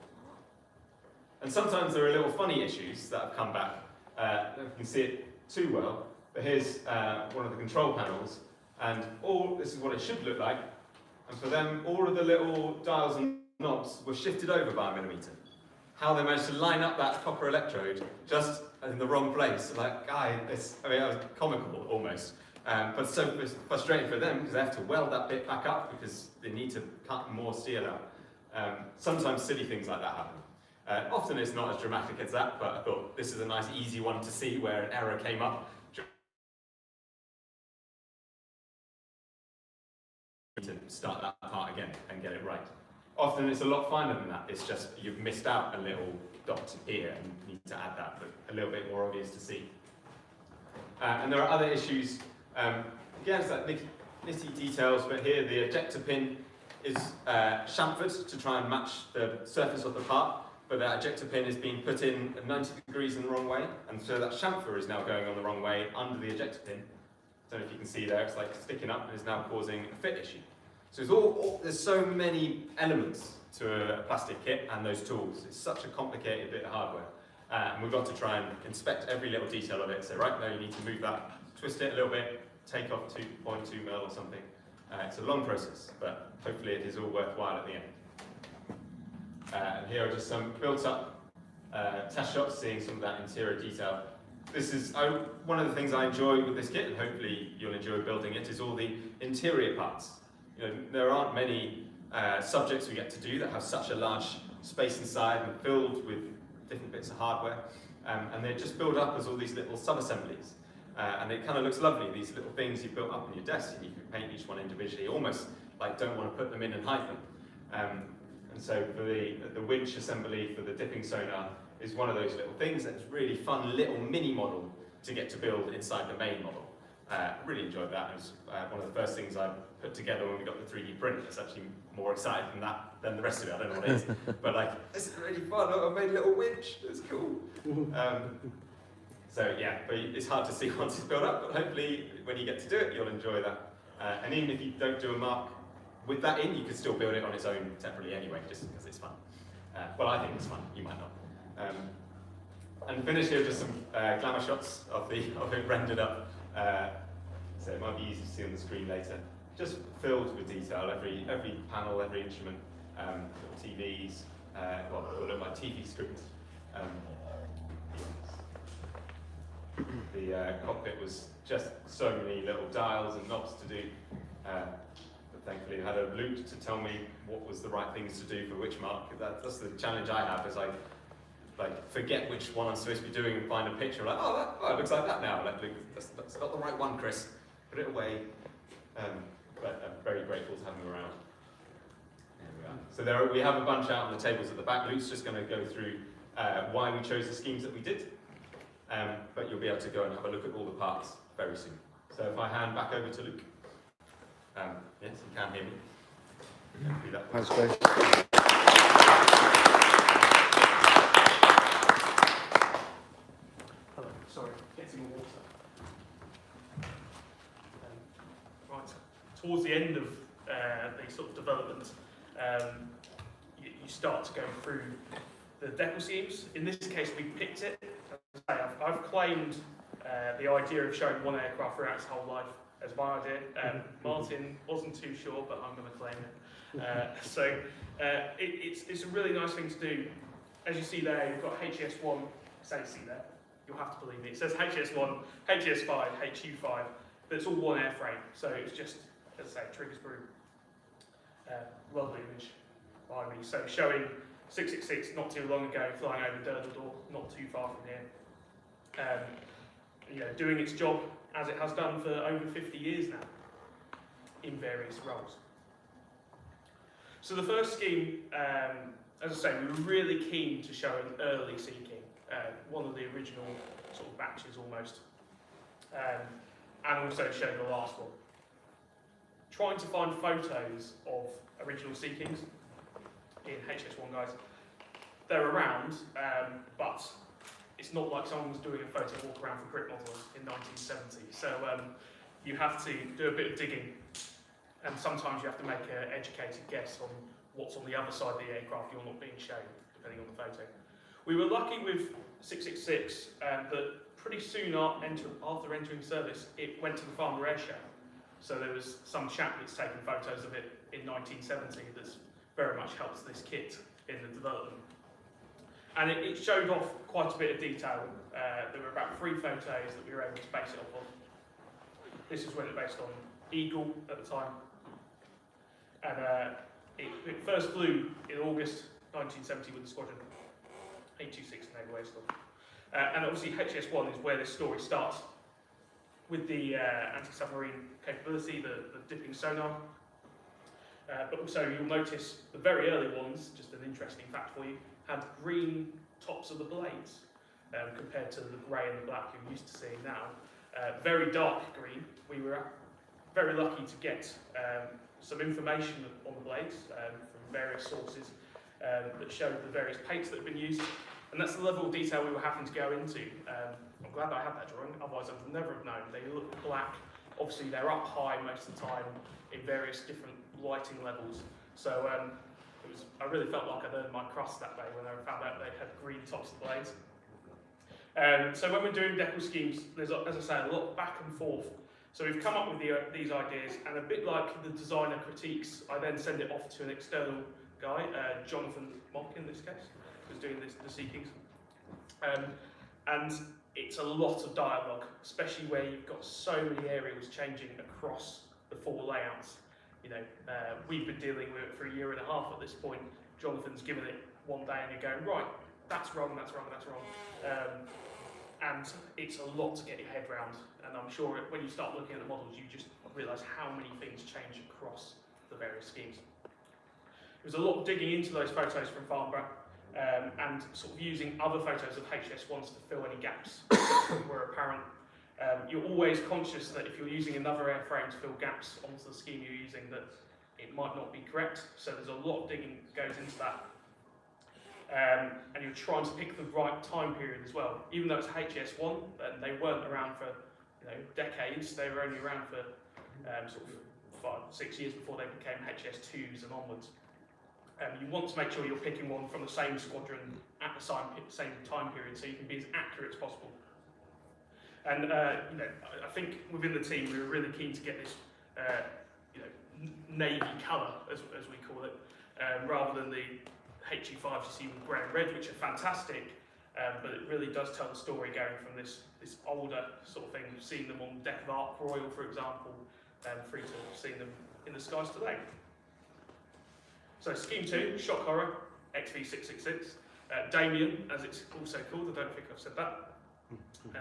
And sometimes there are little funny issues that have come back. I don't know if you can see it too well, but here's one of the control panels, and this is what it should look like. And for them, all of the little dials and knobs were shifted over by a millimeter. How they managed to line up that copper electrode just in the wrong place. Like, that was comical almost. But so frustrating for them because they have to weld that bit back up because they need to cut more steel out. Sometimes silly things like that happen. Often it's not as dramatic as that, but I thought this is a nice easy one to see where an error came up. To start that part again and get it right. Often it's a lot finer than that. It's just you've missed out a little dot here and you need to add that, but a little bit more obvious to see. And there are other issues. Again, it's like nitty details, but here the ejector pin is chamfered to try and match the surface of the part, but that ejector pin is being put in at 90 degrees in the wrong way, and so that chamfer is now going on the wrong way under the ejector pin. I don't know if you can see there, it's like sticking up and is now causing a fit issue. So there's so many elements to a plastic kit and those tools. It's such a complicated bit of hardware. And we've got to try and inspect every little detail of it. So right now you need to move that, twist it a little bit, take off 2.2 mil or something. It's a long process, but hopefully it is all worthwhile at the end. And here are just some built up test shots, seeing some of that interior detail. This is one of the things I enjoy with this kit, and hopefully you'll enjoy building it, is all the interior parts. You know, there aren't many subjects we get to do that have such a large space inside and filled with different bits of hardware, and they just build up as all these little sub-assemblies. And it kind of looks lovely, these little things you built up on your desk, and you can paint each one individually, almost like don't want to put them in and hide them. And so for the winch assembly for the dipping sonar is one of those little things that's really fun little mini model to get to build inside the main model. Really enjoyed that. It was one of the first things I put together when we got the 3D print. It's actually more exciting than that than the rest of it. I don't know what it is, but like, this is really fun. I made a little winch. It's cool. So yeah, but it's hard to see once it's built up. But hopefully, when you get to do it, you'll enjoy that. And even if you don't do a mark with that in, you could still build it on its own separately anyway, just because it's fun. Well, I think it's fun. You might not. And finish here just some glamour shots of it rendered up. So it might be easy to see on the screen later. Just filled with detail, every panel, every instrument, little TVs, well, they look like TV screens. The cockpit was just so many little dials and knobs to do. But thankfully I had a loop to tell me what was the right things to do for which mark. That's the challenge I have, is I forget which one I'm supposed to be doing and find a picture, like, it looks like that now. That's not the right one, Chris. Put it away. But I'm very grateful to have them around. There we are. So we have a bunch out on the tables at the back. Luke's just going to go through why we chose the schemes that we did. But you'll be able to go and have a look at all the parts very soon. So if I hand back over to Luke. Yes, you can hear me. Do that. Thanks, Chris. Hello, sorry, get some more water. Right, towards the end of the sort of development, you start to go through the decal schemes. In this case, we picked it. I've claimed the idea of showing one aircraft throughout its whole life as my idea. Martin wasn't too sure, but I'm going to claim it. It's a really nice thing to do. As you see there, you've got HES1, see there. You'll have to believe me. It says HES1, HES5, HU5, but it's all one airframe. So it's just, as I say, trigger sprue. Lovely image by me. So showing 666 not too long ago, flying over Durdledor, not too far from here. Doing its job as it has done for over 50 years now, in various roles. So the first scheme, as I say, we were really keen to show an early seeking, one of the original sort of batches almost, and also show the last one. Trying to find photos of original seekings in HS1, guys. They're around, but it's not like someone was doing a photo walk around for grip models in 1970. So you have to do a bit of digging, and sometimes you have to make an educated guess on what's on the other side of the aircraft you're not being shown, depending on the photo. We were lucky with 666 that pretty soon after entering service, it went to the Farmer Air Show. So there was some chap that's taken photos of it in 1970 that's very much helps this kit in the development. And it showed off quite a bit of detail. There were about 3 photos that we were able to base it off of. This is when it based on Eagle at the time. And it first flew in August 1970 with the squadron, 826 Naval Air Storm. And obviously HS1 is where this story starts, with the anti-submarine capability, the dipping sonar. But also you'll notice the very early ones, just an interesting fact for you, had green tops of the blades compared to the grey and the black you're used to seeing now. Very dark green. We were very lucky to get some information on the blades from various sources that showed the various paints that have been used, and that's the level of detail we were having to go into. I'm glad I had that drawing, otherwise I would never have known. They look black. Obviously they're up high most of the time in various different lighting levels. So I really felt like I'd earned my crust that day when I found out they had green tops of blades. So when we're doing decal schemes, there's, as I say, a lot back and forth. So we've come up with these ideas, and a bit like the designer critiques, I then send it off to an external guy, Jonathan Mock in this case, who's doing the seekings. And it's a lot of dialogue, especially where you've got so many aerials changing across the 4 layouts. We've been dealing with it for a year and a half at this point. Jonathan's given it one day and you're going, right, that's wrong, that's wrong, that's wrong. And it's a lot to get your head around. And I'm sure when you start looking at the models, you just realise how many things change across the various schemes. There was a lot of digging into those photos from Farnborough and sort of using other photos of HS1s to fill any gaps that were apparent. You're always conscious that if you're using another airframe to fill gaps onto the scheme you're using, that it might not be correct. So there's a lot of digging that goes into that. And you're trying to pick the right time period as well. Even though it's HS1, and they weren't around for decades, they were only around for sort of 5-6 years before they became HS2s and onwards. You want to make sure you're picking one from the same squadron at the same time period, so you can be as accurate as possible. And I think within the team we were really keen to get this navy colour, as we call it, rather than the HE5s you see with grey and red, which are fantastic, but it really does tell the story going from this older sort of thing, seeing them on the deck of Ark Royal, for example, through to seeing them in the skies today. So Scheme 2, Shock Horror, XV666, Damien, as it's also called, I don't think I've said that,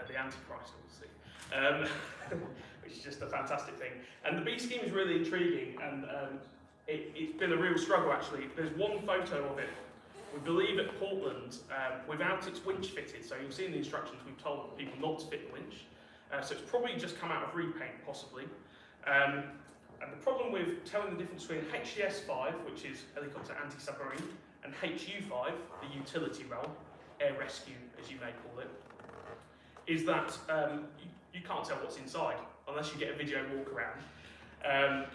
the Antichrist, obviously, which is just a fantastic thing. And the B scheme is really intriguing, and it's been a real struggle actually. There's one photo of it, we believe at Portland, without its winch fitted. So you'll see in the instructions we've told people not to fit the winch. So it's probably just come out of repaint, possibly. And the problem with telling the difference between HCS5, which is helicopter anti-submarine, and HU5, the utility role, air rescue as you may call it, is that you can't tell what's inside unless you get a video walk around.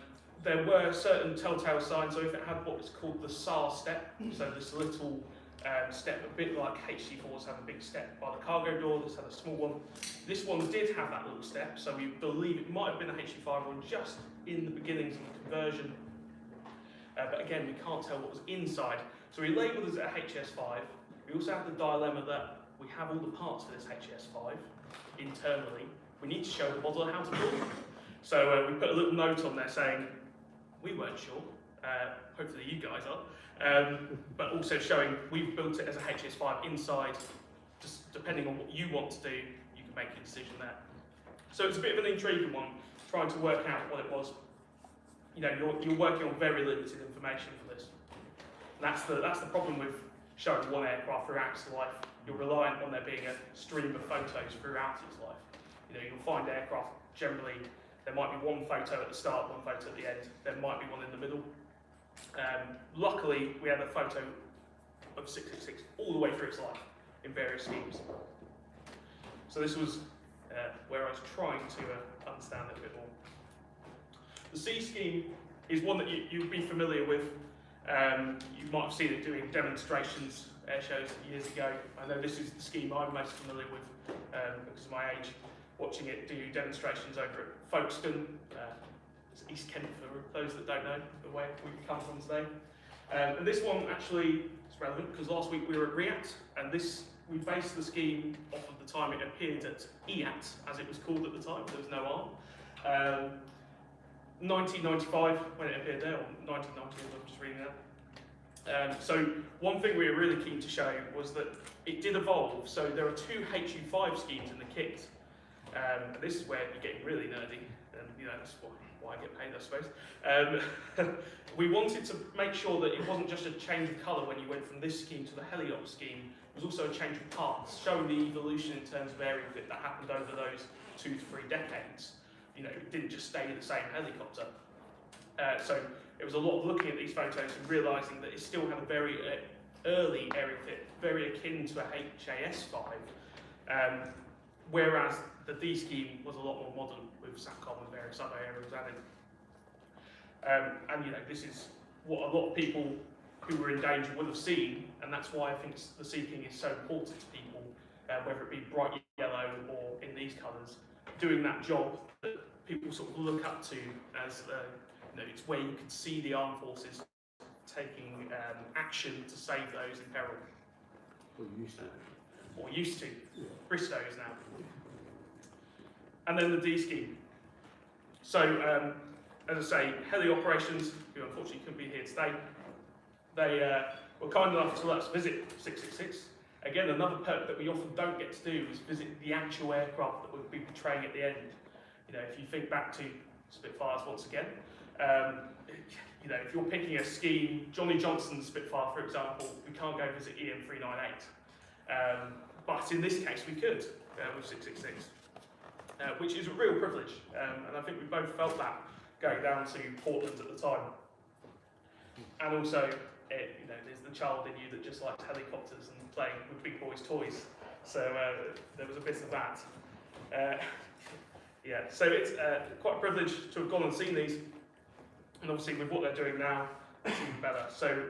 There were certain telltale signs, so if it had what was called the SAR step, so this little step, a bit like HC4s have a big step by the cargo door, this had a small one. This one did have that little step, so we believe it might have been a HC5 one just in the beginnings of the conversion. But again, we can't tell what was inside. So we labelled it as a HS5. We also have the dilemma that we have all the parts for this HS5 internally. We need to show the model how to build them. So we put a little note on there saying, we weren't sure, hopefully you guys are, but also showing we've built it as a HS5 inside, just depending on what you want to do, make your decision there. So it's a bit of an intriguing one, trying to work out what it was. You know, you're working on very limited information for this. And that's the problem with showing one aircraft throughout its life. You're reliant on there being a stream of photos throughout its life. You know, you'll find aircraft generally, there might be one photo at the start, one photo at the end, there might be one in the middle. Luckily, we had a photo of 666 all the way through its life in various schemes. So this was where I was trying to understand it a bit more. The C scheme is one that you'd be familiar with. You might have seen it doing demonstrations, air shows years ago. I know this is the scheme I'm most familiar with because of my age, watching it do demonstrations over at Folkestone. It's East Kent for those that don't know the way we come from today. And this one actually is relevant because last week we were at REAT, and we based the scheme off of the time it appeared at EAT, as it was called at the time. There was no R. 1995 when it appeared there, or 1990, I'm just reading that. So one thing we were really keen to show was that it did evolve. So there are two HU5 schemes in the kit. And this is where you're getting really nerdy, and you know that's why I get paid, I suppose. We wanted to make sure that it wasn't just a change of colour when you went from this scheme to the Heliop scheme. It was also a change of parts, showing the evolution in terms of aerofit that happened over those 2 to 3 decades. You know, it didn't just stay the same helicopter. So it was a lot of looking at these photos and realising that it still had a very early aerofit, very akin to a HAS5, whereas the D scheme was a lot more modern with SATCOM and various other areas added. And you know, this is what a lot of people who were in danger would have seen, and that's why I think the seeking is so important to people, whether it be bright yellow or in these colours, doing that job that people sort of look up to as, you know, it's where you can see the armed forces taking action to save those in peril. Or used to. Or used to. Yeah. Bristows now. And then the D scheme. So, as I say, heli operations, who unfortunately couldn't be here today, they were kind enough to let us visit 666. Again, another perk that we often don't get to do is visit the actual aircraft that we'll be portraying at the end. You know, if you think back to Spitfires once again, you know, if you're picking a scheme, Johnny Johnson's Spitfire, for example, we can't go visit EM398. But in this case, we could with 666, which is a real privilege. And I think we both felt that going down to Portland at the time. And also, you know, there's the child in you that just likes helicopters and playing with big boys' toys. So there was a bit of that. Yeah, so it's quite a privilege to have gone and seen these. And obviously with what they're doing now, it's even better. So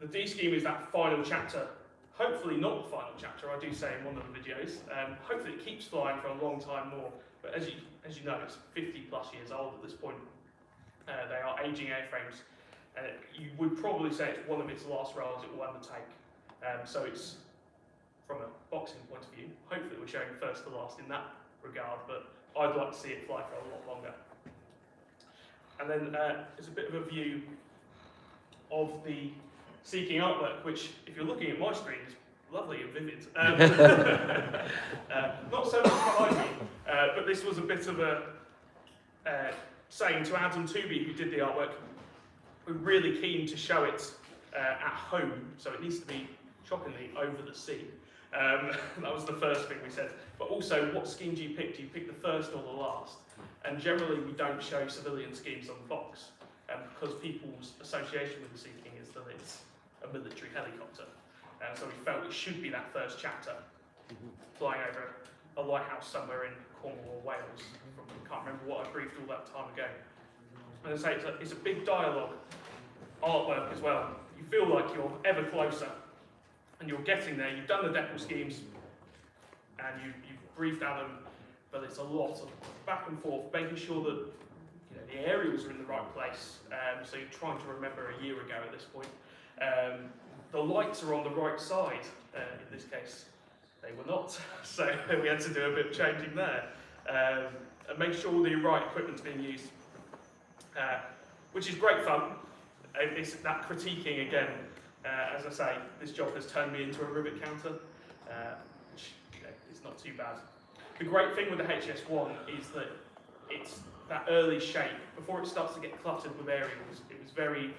the D scheme is that final chapter. Hopefully not the final chapter, I do say in one of the videos. Hopefully it keeps flying for a long time more. But as you know, it's 50 plus years old at this point. They are aging airframes. You would probably say it's one of its last roles it will undertake. So it's, from a boxing point of view, hopefully we're showing first to last in that regard, but I'd like to see it fly for a lot longer. And then there's a bit of a view of the Seeking artwork, which, if you're looking at my screen, is lovely and vivid. Not so much behind me, but this was a bit of a saying to Adam Tooby, who did the artwork. We're really keen to show it at home, so it needs to be shockingly over the sea. That was the first thing we said. But also, what scheme do you pick? Do you pick the first or the last? And generally, we don't show civilian schemes on the box, because people's association with the Seeking is that it's a military helicopter. So we felt it should be that first chapter, flying over a lighthouse somewhere in Cornwall or Wales. I can't remember what I briefed all that time ago. And I say it's a big dialogue artwork as well. You feel like you're ever closer, and you're getting there. You've done the Deppel schemes, and you've briefed Adam, but it's a lot of back and forth, making sure that the aerials are in the right place. So you're trying to remember a year ago at this point. The lights are on the right side. In this case, they were not. So we had to do a bit of changing there. And make sure all the right equipment's being used. Which is great fun. It's that critiquing again. As I say, this job has turned me into a rivet counter, which is not too bad. The great thing with the HS1 is that it's that early shape. Before it starts to get cluttered with aerials, it was very,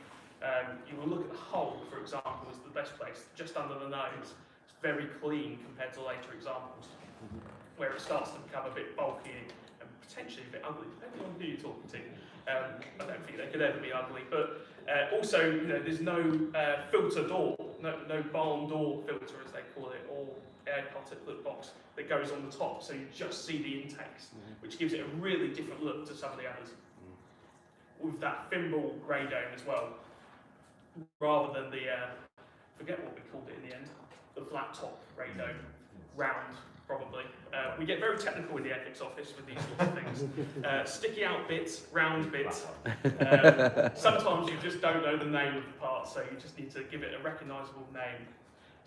you will look at the hull, for example, as the best place, just under the nose. It's very clean compared to later examples, where it starts to become a bit bulky and potentially a bit ugly, depending on who you're talking to. I don't think they could ever be ugly, but also, you know, there's no filter door, no barn door filter as they call it, or air particulate box that goes on the top, so you just see the intakes, which gives it a really different look to some of the others. With that thimble grey dome as well, rather than the, forget what we called it in the end, the flat top grey dome, round probably. We get very technical in the Airfix office with these sorts of things. Sticky out bits, round bits. Sometimes you just don't know the name of the part, so you just need to give it a recognisable name.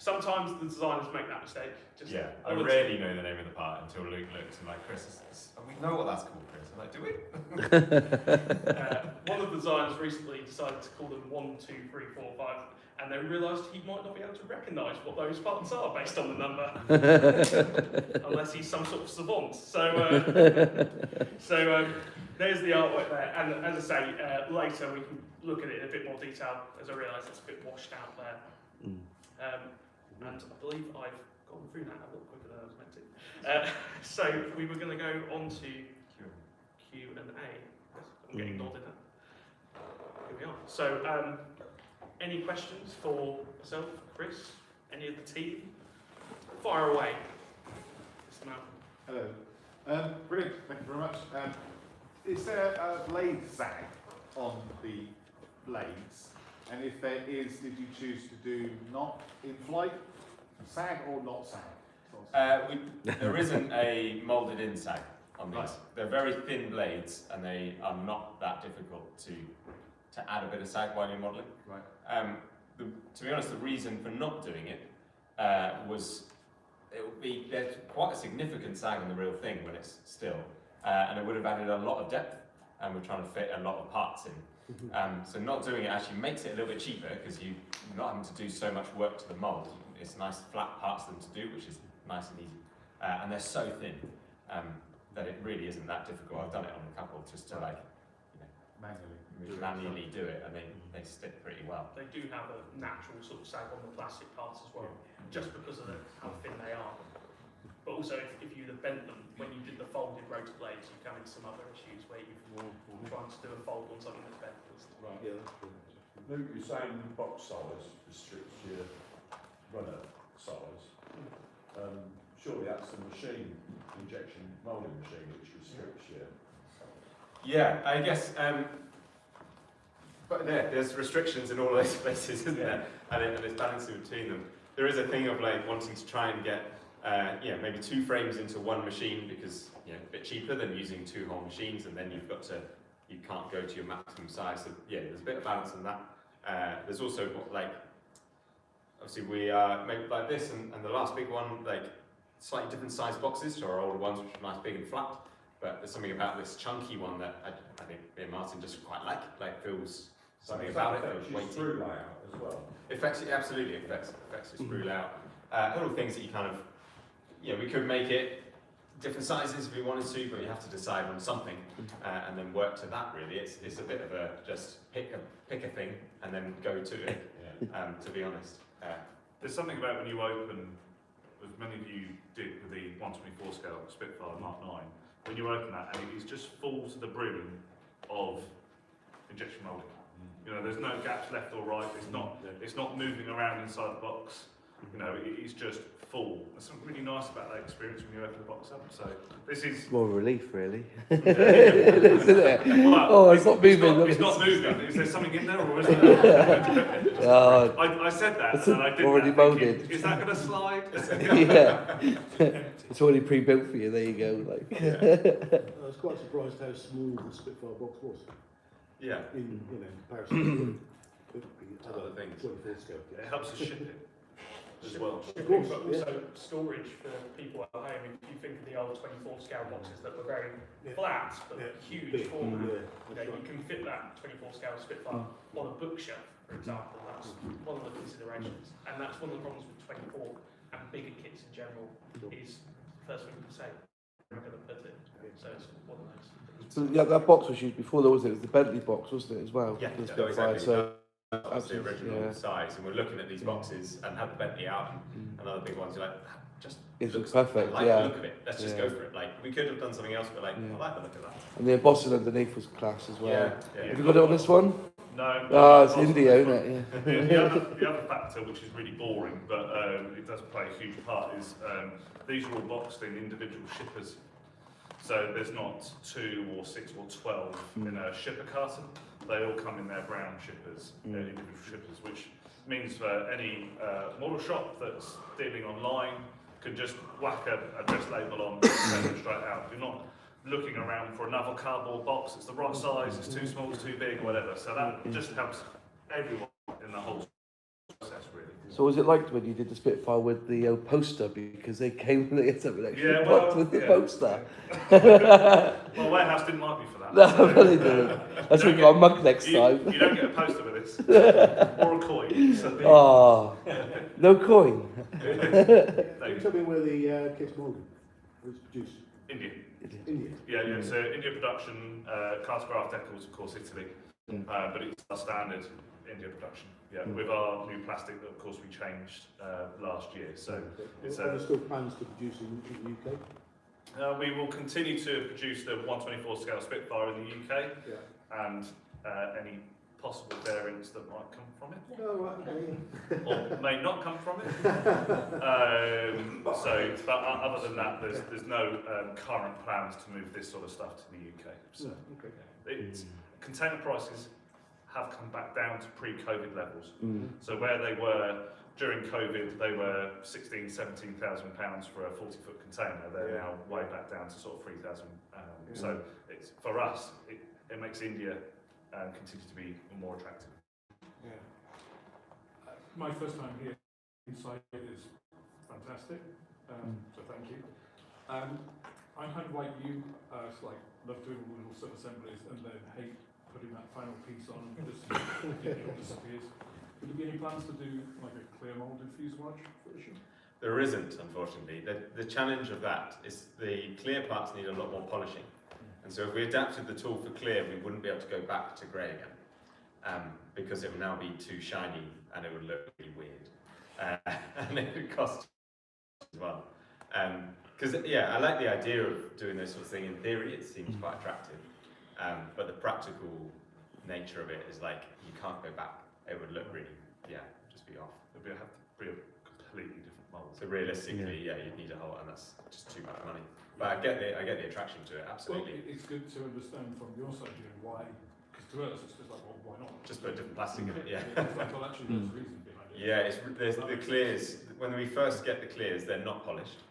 Sometimes the designers make that mistake. Just I rarely know the name of the part until Luke looks and like, Chris, we know what that's called, Chris. I'm like, do we? One of the designers recently decided to call them 1, 2, 3, 4, 5, and then realised he might not be able to recognise what those parts are based on the number, unless he's some sort of savant. So, there's the artwork there, and as I say, later we can look at it in a bit more detail, as I realise it's a bit washed out there. And I believe I've gone through that a little quicker than I was meant to. So we were going to go on to Q&A. I'm getting nodded at. Here we are. So, any questions for myself, Chris, any of the team? Fire away. Mr. Malcolm. Hello. Brilliant, thank you very much. Is there a blade sag on the blades? And if there is, did you choose to do not in flight, sag or not sag? There isn't a moulded in sag on these. Right. They're very thin blades and they are not that difficult to add a bit of sag while you're modelling. Right. To be honest, the reason for not doing it was there's quite a significant sag on the real thing when it's still, and it would have added a lot of depth, and we're trying to fit a lot of parts in. So not doing it actually makes it a little bit cheaper because you're not having to do so much work to the mould. It's nice flat parts for them to do, which is nice and easy. And they're so thin that it really isn't that difficult. I've done it on a couple just to manually do it, and they stick pretty well. They do have a natural sort of sag on the plastic parts as well, just because of how thin they are. But also, if you'd have bent them when you did the folded rotor blades, you come into some other issues where you're trying to do a fold on something that's bent. Right. Yeah, that's brilliant. Luke, you're saying box size restricts your runner size. Surely that's the machine, injection moulding machine, which restricts you. Yeah, I guess. But there's restrictions in all those places, isn't there? And there's balancing between them. There is a thing of like wanting to try and get maybe 2 frames into one machine because a bit cheaper than using 2 whole machines, and then you can't go to your maximum size. So there's a bit of balance in that. There's also obviously we made like this, and the last big one, like slightly different size boxes to our older ones, which are nice, big and flat. But there's something about this chunky one that I think me and Martin just quite like feels something about it. Affects your sprue layout as well. Absolutely affects your sprue layout. Little things that you kind of, we could make it different sizes if we wanted to, but you have to decide on something and then work to that. Really, it's a bit of a just pick a thing and then go to it. To be honest, there's something about when you open, as many of you did with the 1/24 scale Spitfire Mark 9, when you open that and it is just full to the brim of injection moulding. There's no gaps left or right. It's not moving around inside the box. It is just full. There's something really nice about that experience when you open the box up. So this is More relief, really. Isn't it? Well, it's not moving. It's not moving. Is there something in there, or is there? I said that, and I did already molded. Is that going to slide? Yeah. It's already pre-built for you. There you go. I was quite surprised how small the Spitfire box was. Yeah. In comparison to Other things. 24 scale. It helps us ship it as well. Of course, but also storage for people at home. If you think of the old 24 scale boxes that were very flat but huge Big, format, yeah, you can fit that 24 scale Spitfire on a bookshelf, for example. That's one of the considerations, and that's one of the problems with 24 and bigger kits in general. Is the first thing to say, going to put it. So it's one of those. So yeah, that box was used before, though, wasn't it? It was the Bentley box, wasn't it, as well? Yeah, The no, Spitfire, exactly. so That was the absolutely, original yeah. size, and we're looking at these boxes and have the Bentley out and other big ones. You're like, just It looks looks perfect, I like yeah. the look of it. Let's just Yeah. go for it. Like we could have done something else, but like Yeah. I like the look of that. And the embossing underneath was class as well. Yeah. Have you got it on this one? No. Ah, it's India, isn't it? Yeah. The other factor, which is really boring, but it does play a huge part, is these are all boxed in individual shippers. So there's not 2 or 6 or 12 in a shipper carton. They all come in their brown shippers, individual shippers, which means for any model shop that's dealing online can just whack a address label on and send it straight out. You're not looking around for another cardboard box. It's the right size, it's too small, it's too big, or whatever. So that just helps everyone in the whole process, really. So was it like when you did the Spitfire with the poster, because they came with it something extra Yeah, box well, with the yeah. poster? Well, Warehouse didn't like me for that. No, they didn't. That's You we don't got a get- mug next time. You don't get a poster with this, or a coin. So Oh, no coin. Can you tell me where the kit's moulded was produced? India. India. Yeah. So India production, Cartograph Decals, of course, Italy, but it's our standard India production. Yeah, with our new plastic that, of course, we changed last year. So it's Are there still plans to produce in the UK? we will continue to produce the 124 scale Spitfire in the UK, and any possible variants that might come from it, No, right, okay. or may not come from it. But other than that, there's no current plans to move this sort of stuff to the UK. So Okay. it's, container prices have come back down to pre-COVID levels. Mm. So where they were during COVID, they were £17,000 for a 40-foot container. They're now way back down to sort of 3,000. So it's, for us, it makes India continue to be more attractive. Yeah. My first time here inside it is fantastic, so thank you. I'm kind of like you, it's like love doing all the little sub-assemblies and then hate putting that final piece on and just it all disappears. Would there be any plans to do like a clear moulded fuselage version? There isn't, unfortunately. The challenge of that is the clear parts need a lot more polishing. And so if we adapted the tool for clear, we wouldn't be able to go back to grey again, because it would now be too shiny and it would look really weird. And it would cost as well. Because yeah, I like the idea of doing this sort of thing in theory, it seems quite attractive. But the practical nature of it is like, you can't go back. It would look really, just be off. It would have to be a completely different mould. So realistically, you'd need a whole, and that's just too much money. But I get the attraction to it, Well, absolutely. it's good to understand from your side here why, because to us it's just like, well, why not? Just put different plastic in it, yeah. It's like, well, actually there's a reason behind it. Yeah, there's the clears. When we first get the clears, they're not polished,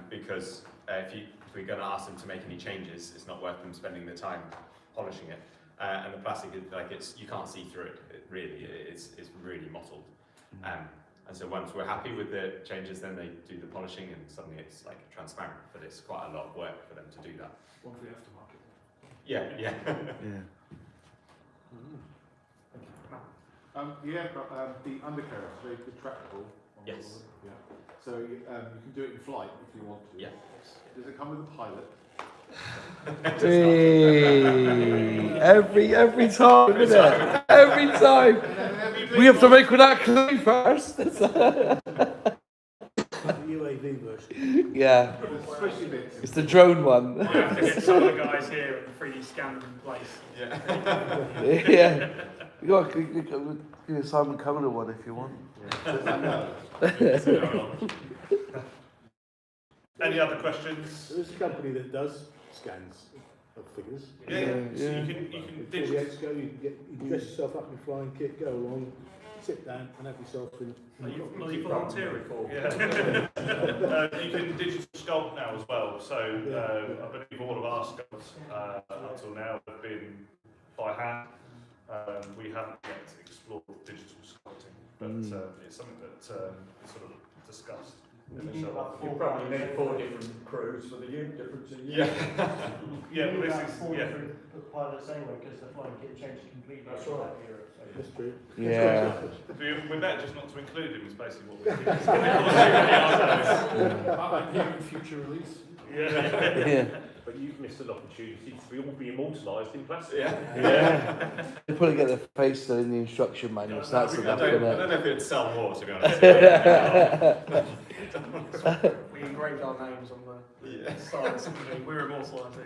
because if we're going to ask them to make any changes, it's not worth them spending the time polishing it. And the plastic is like you can't see through it. It's really mottled. And so once we're happy with the changes, then they do the polishing, and suddenly it's like transparent. But it's quite a lot of work for them to do that. One for the aftermarket. Yeah. Yeah. The aircraft, the undercarriage, they're retractable. Yes. Yeah. So you can do it in flight if you want to. Yeah. Does it come with a pilot? Hey, every time, isn't it? Every time. We have to make that clean first. The UAV version. Yeah, There's squishy bits. it's the drone one. You have to get some of the guys here and 3D scan them in place. Yeah. Yeah. You got give a Simon Cowell one if you want. Any other questions? There is a company that does scans of figures. Yeah. So Yeah. you can Before the digitally. expo, you can dress yourself up in flying kit, go along, sit down and have yourself in. Are you volunteering? Yeah. You can digital sculpt now as well. So I believe all of our sculpts up till now have been by hand. We haven't yet explored digital sculpting, but it's something that is sort of discussed. You probably need 4 different crews for the unit difference in Yeah. Yeah, but this is pilots anyway, because the flying kit changed completely. That's right. That's true. Yeah. we're better just not to include him. Is basically what we're doing. I'm hearing future release. Yeah. But you've missed an opportunity to all be immortalised in plastic. Yeah. They probably get their face still in the instruction manual, so that's I enough, don't isn't know it? if it'd sell more, to be honest. We engraved our names on the side of something. We're immortalised.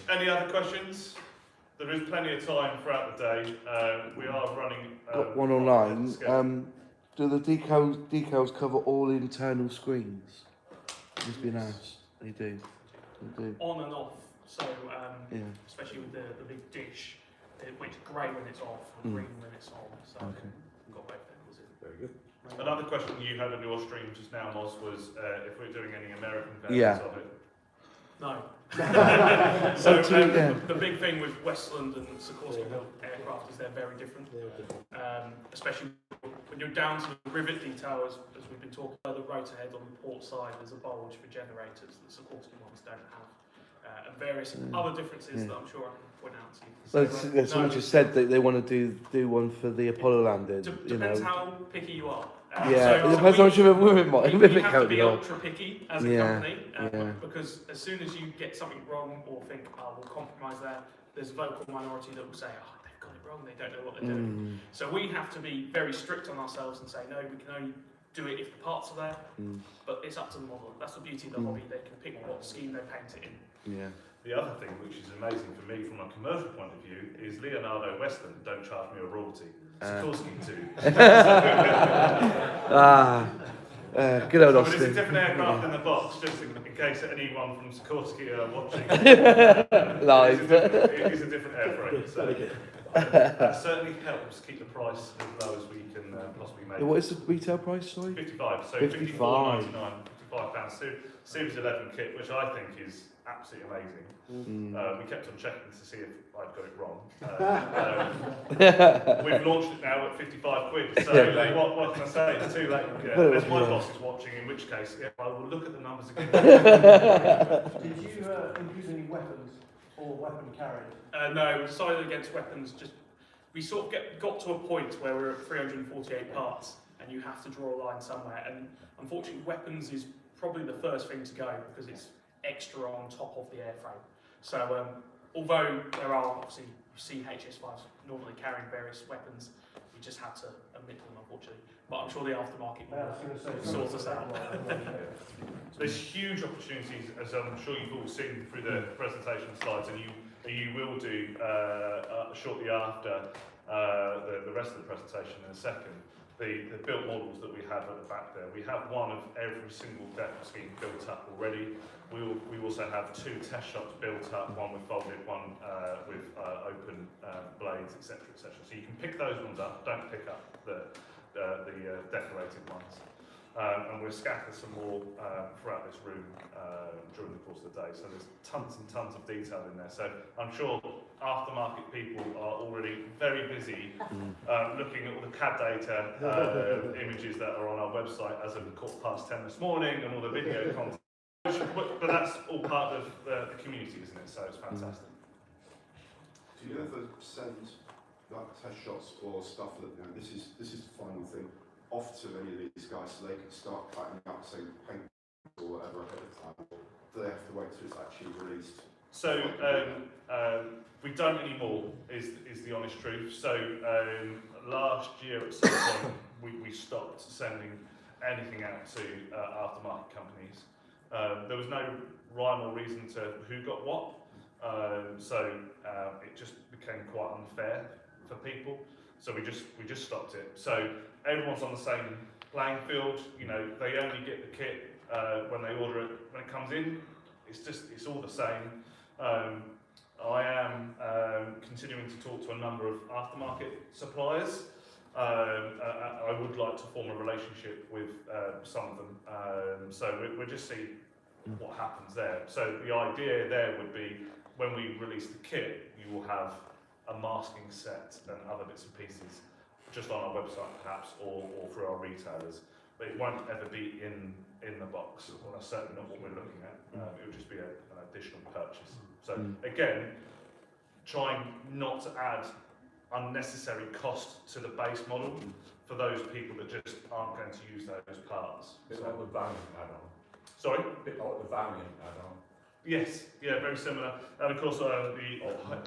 Any other questions? There is plenty of time throughout the day. We are running. Got one online. Do the decals cover all internal screens? It's been asked. They do. They do. On and off. So, Yeah. especially with the big dish, which is grey when it's off and green when it's on. So, Okay. we've got both angles in. Very good. Another question you had on your stream just now, Moz, was if we're doing any American versions Yeah. of it. No. So, the big thing with Westland and Sikorsky built aircraft is they're very different. Especially when you're down to the rivet detail, as we've been talking about, the rotor head on the port side, there's a bulge for generators that Sikorsky ones don't have. And various other differences that I'm sure I can point out to you. Well, someone just said that they want to do one for the Apollo landing. Depends how picky you are. Yeah, it depends how much of a women might. We have to be ultra picky as a company, because as soon as you get something wrong or think, oh, we'll compromise there, there's a vocal minority that will say, oh, they've got it wrong, they don't know what they're doing. So we have to be very strict on ourselves and say, no, we can only do it if the parts are there, but it's up to the model. That's the beauty of the hobby, they can pick what scheme they paint it in. Yeah. The other thing, which is amazing for me from a commercial point of view, is Leonardo Westland don't charge me a royalty. Sikorsky too. Good old But Austin. it's a different aircraft in the box, just in case anyone from Sikorsky are watching. Live. It is a different airframe, so that certainly helps keep the price as low as we can possibly make. What is the retail price, sorry? 55, so 55. £54.99, £55. Series 11 kit, which I think is absolutely amazing. We kept on checking to see if I'd got it wrong. We've launched it now at 55 quid, so what can I say? It's too late. Unless my boss is watching, in which case I will look at the numbers again. Did you include any weapons or weapon carriers? No, we decided against weapons. We sort of got to a point where we're at 348 parts, and you have to draw a line somewhere. And unfortunately, weapons is probably the first thing to go because it's extra on top of the airframe. So although there are obviously CHS5s normally carrying various weapons, we just had to omit them, unfortunately. But I'm sure the aftermarket will sort us out. There's huge opportunities, as I'm sure you've all seen through the presentation slides, and you will do shortly after the rest of the presentation in a second. The built models that we have at the back there. We have one of every single deck scheme built up already. We also have 2 test shops built up, one with folded, one with open blades, etc., etc. So you can pick those ones up. Don't pick up the decorated ones. And we'll scatter some more throughout this room during the course of the day. So there's tons and tons of detail in there. So I'm sure aftermarket people are already very busy looking at all the CAD data images that are on our website as of 10:15 this morning and all the video content. But that's all part of the community, isn't it? So it's fantastic. Do you ever send like test shots or stuff that this is the final thing off to any of these guys so they can start cutting up, say, paint or whatever ahead of time, or do they have to wait till it's actually released? So we don't anymore, is the honest truth. So last year at some point we stopped sending anything out to aftermarket companies. There was no rhyme or reason to who got what, so it just became quite unfair for people. So we just stopped it. So everyone's on the same playing field. You know, they only get the kit when they order it. When it comes in, it's all the same. I am continuing to talk to a number of aftermarket suppliers. I would like to form a relationship with some of them. So we'll just see what happens there. So the idea there would be when we release the kit, you will have a masking set and other bits and pieces just on our website perhaps or through our retailers. But it won't ever be in the box. Well, that's certainly not what we're looking at. It would just be an additional purchase. So again, trying not to add unnecessary cost to the base model for those people that just aren't going to use those parts. Bit like the Valiant add-on. Sorry? Bit like the Valiant add-on. Yes, yeah, very similar. And of course, the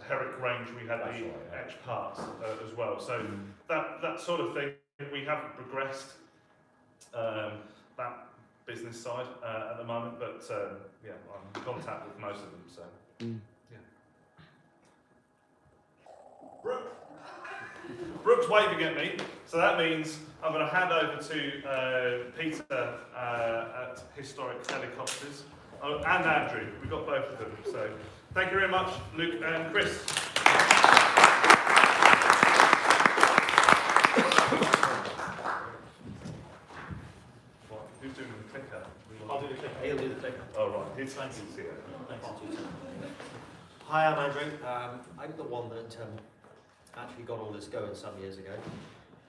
Herrick range, we had That's the right, yeah. edge parts as well. So that sort of thing, we haven't progressed that business side at the moment, but yeah, I'm in contact with most of them. So yeah. Brooke's waving at me, so that means I'm going to hand over to Peter at Historic Helicopters. Oh, and Andrew, we've got both of them. So thank you very much, Luke and Chris. What, who's doing the clicker? I'll do the clicker. He'll do the clicker. Oh, right. It's nice to see you. Thanks. Hi, I'm Andrew. I'm the one that actually got all this going some years ago.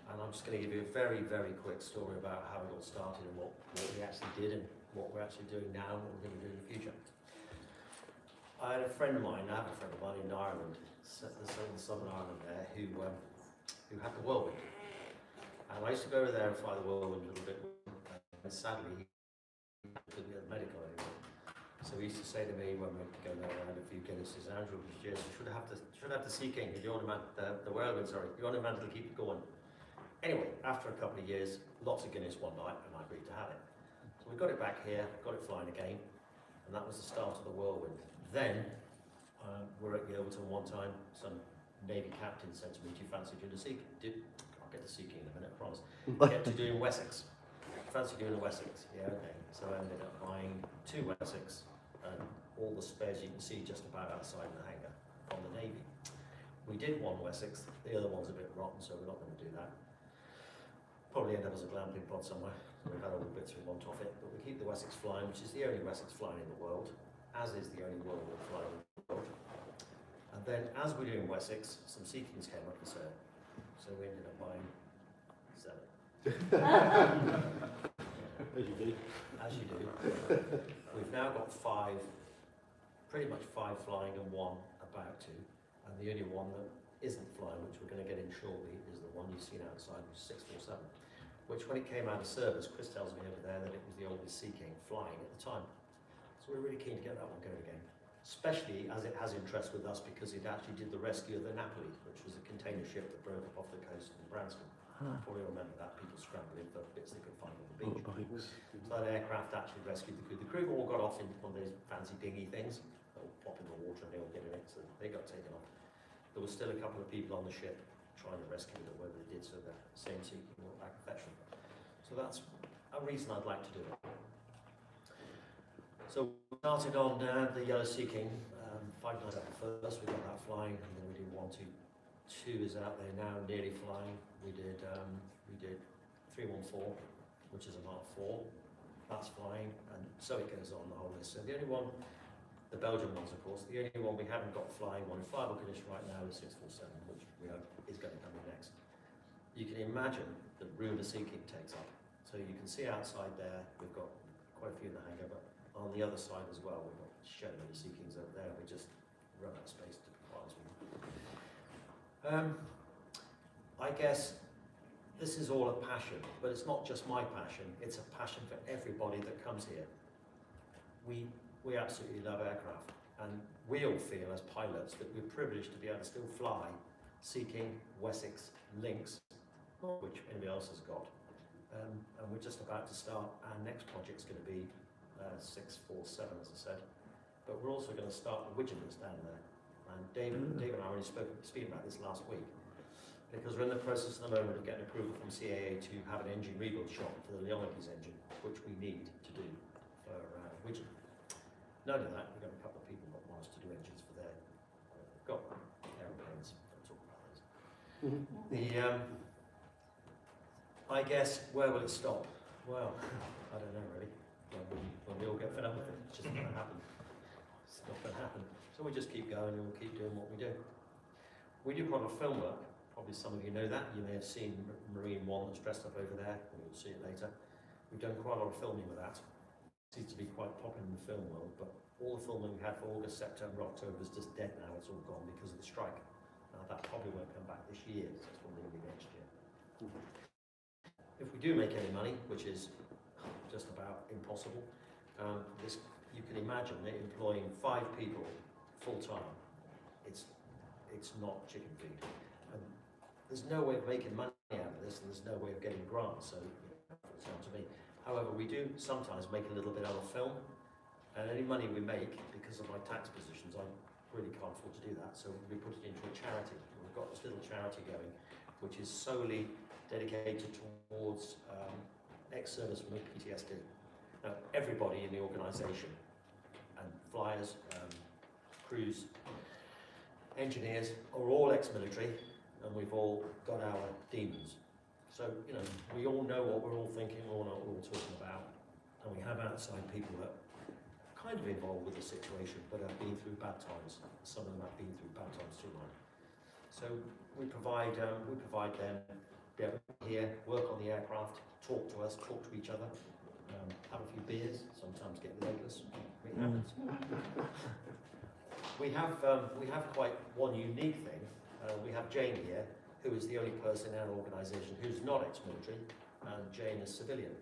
And I'm just going to give you a very, very quick story about how it all started and what we actually did and what we're actually doing now and what we're going to do in the future. I have a friend of mine in Ireland, Southern Ireland there, who had the whirlwind. And I used to go over there and fly the whirlwind a little bit, and sadly, he couldn't get the medical anymore. So he used to say to me when we were going around a few Guinnesses, Andrew, you should have the Sea King, the whirlwind, sorry, the ornamental to keep it going. Anyway, after a couple of years, lots of Guinness one night, and I agreed to have it. So we got it back here, got it flying again, and that was the start of the whirlwind. Then, we're at Yeovilton one time, some Navy captain said to me, do you fancy doing the Sea King? I'll get the Sea King in a minute, I promise. Get to doing Wessex. Fancy doing the Wessex? Yeah, okay. So I ended up buying 2 Wessex, and all the spares you can see just about outside the hangar from the Navy. We did 1 Wessex, the other one's a bit rotten, so we're not going to do that. Probably end up as a glamping pod somewhere. We've had all the bits we want off it, but we keep the Wessex flying, which is the only Wessex flying in the world, as is the only whirlwind flying in the world. And then, as we're doing Wessex, some Sea Kings came up for sale, so we ended up buying 7. As you do. As you do. We've now got 5, pretty much 5 flying and 1 about to, and the only one that isn't flying, which we're going to get in shortly, is the one you've seen outside, which is 647. Which, when it came out of service, Chris tells me over there that it was the oldest Sea King flying at the time. So we're really keen to get that one going again. Especially as it has interest with us because it actually did the rescue of the Napoli, which was a container ship that broke up off the coast in Branscombe. Probably remember that, people scrambling for bits they could find on the beach. So that aircraft actually rescued the crew. The crew all got off in one of those fancy dinghy things. They'll pop in the water and they all get in it, so they got taken off. There was still a couple of people on the ship trying to rescue them, whether they did so that same Sea King went back and fetch them. So that's a reason I'd like to do it. So we started on the Yellow Sea King, 5 nights out first, we got that flying, and then we did 1, 2. 2 is out there now, nearly flying. We did 314, which is a Mark 4. That's flying, and so it goes on the whole list. So the only one, the Belgian ones, of course, the only one we haven't got flying on in flyable condition right now is 647, which we hope is going to come in next. You can imagine the room the Sea King takes up. So you can see outside there, we've got quite a few in the hangar, but on the other side as well, we've got so many Sea Kings over there, we just run out of space to be quite honest with you. I guess this is all a passion, but it's not just my passion, it's a passion for everybody that comes here. We absolutely love aircraft, and we all feel as pilots that we're privileged to be able to still fly Sea King, Wessex, Lynx, which anybody else has got. And we're just about to start, our next project's going to be 647, as I said, but we're also going to start the Widgeon that's down there. And Dave and I already speaking about this last week, because we're in the process at the moment of getting approval from CAA to have an engine rebuild shop for the Leonidas engine, which we need to do for Widgeon. Not only that, we've got a couple of people that want us to do engines for their got aeroplanes. Don't talk about those. I guess, where will it stop? Well, I don't know really. When we all get fed up with it, it's just not going to happen. It's not going to happen. So we just keep going and we'll keep doing what we do. We do quite a lot of film work. Probably some of you know that. You may have seen Marine 1 that's dressed up over there, and you'll see it later. We've done quite a lot of filming with that. It seems to be quite popular in the film world, but all the filming we had for August, September, October is just dead now. It's all gone because of the strike. That probably won't come back this year, so it's probably going to be next year. If we do make any money, which is just about impossible, you can imagine that employing 5 people full time, it's not chicken feed. And there's no way of making money out of this, and there's no way of getting grants, so it's down to me. However, we do sometimes make a little bit out of film, and any money we make, because of my tax positions, I really can't afford to do that, so we put it into a charity. We've got this little charity going, which is solely dedicated towards ex-servicemen with PTSD. Now, everybody in the organisation, and flyers, crews, engineers, are all ex-military, and we've all got our demons. So, you know, we all know what we're all thinking, we all know what we're all talking about, and we have outside people that are kind of involved with the situation, but have been through bad times. Some of them have been through bad times too long. So we provide them, be able to hear, work on the aircraft, talk to us, talk to each other, have a few beers, sometimes get legless. It happens. We have quite one unique thing. We have Jane here, who is the only person in our organisation who's not ex-military, and Jane is civilian.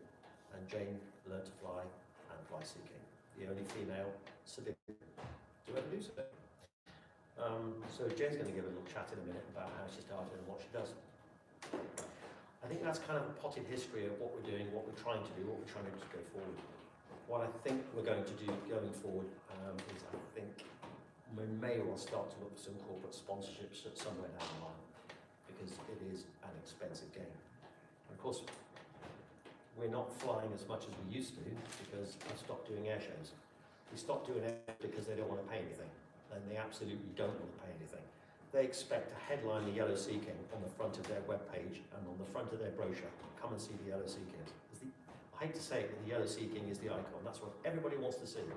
And Jane learned to fly and fly seeking. The only female civilian to ever do so. So Jane's going to give a little chat in a minute about how she started and what she does. I think that's kind of a potted history of what we're doing, what we're trying to do, what we're trying to go forward. What I think we're going to do going forward is I think we may well start to look for some corporate sponsorships somewhere down the line, because it is an expensive game. And of course, we're not flying as much as we used to because I stopped doing air shows. We stopped doing it because they don't want to pay anything, and they absolutely don't want to pay anything. They expect to headline the Yellow Sea King on the front of their webpage and on the front of their brochure. Come and see the Yellow Sea King. I hate to say it, but the Yellow Sea King is the icon. That's what everybody wants to see.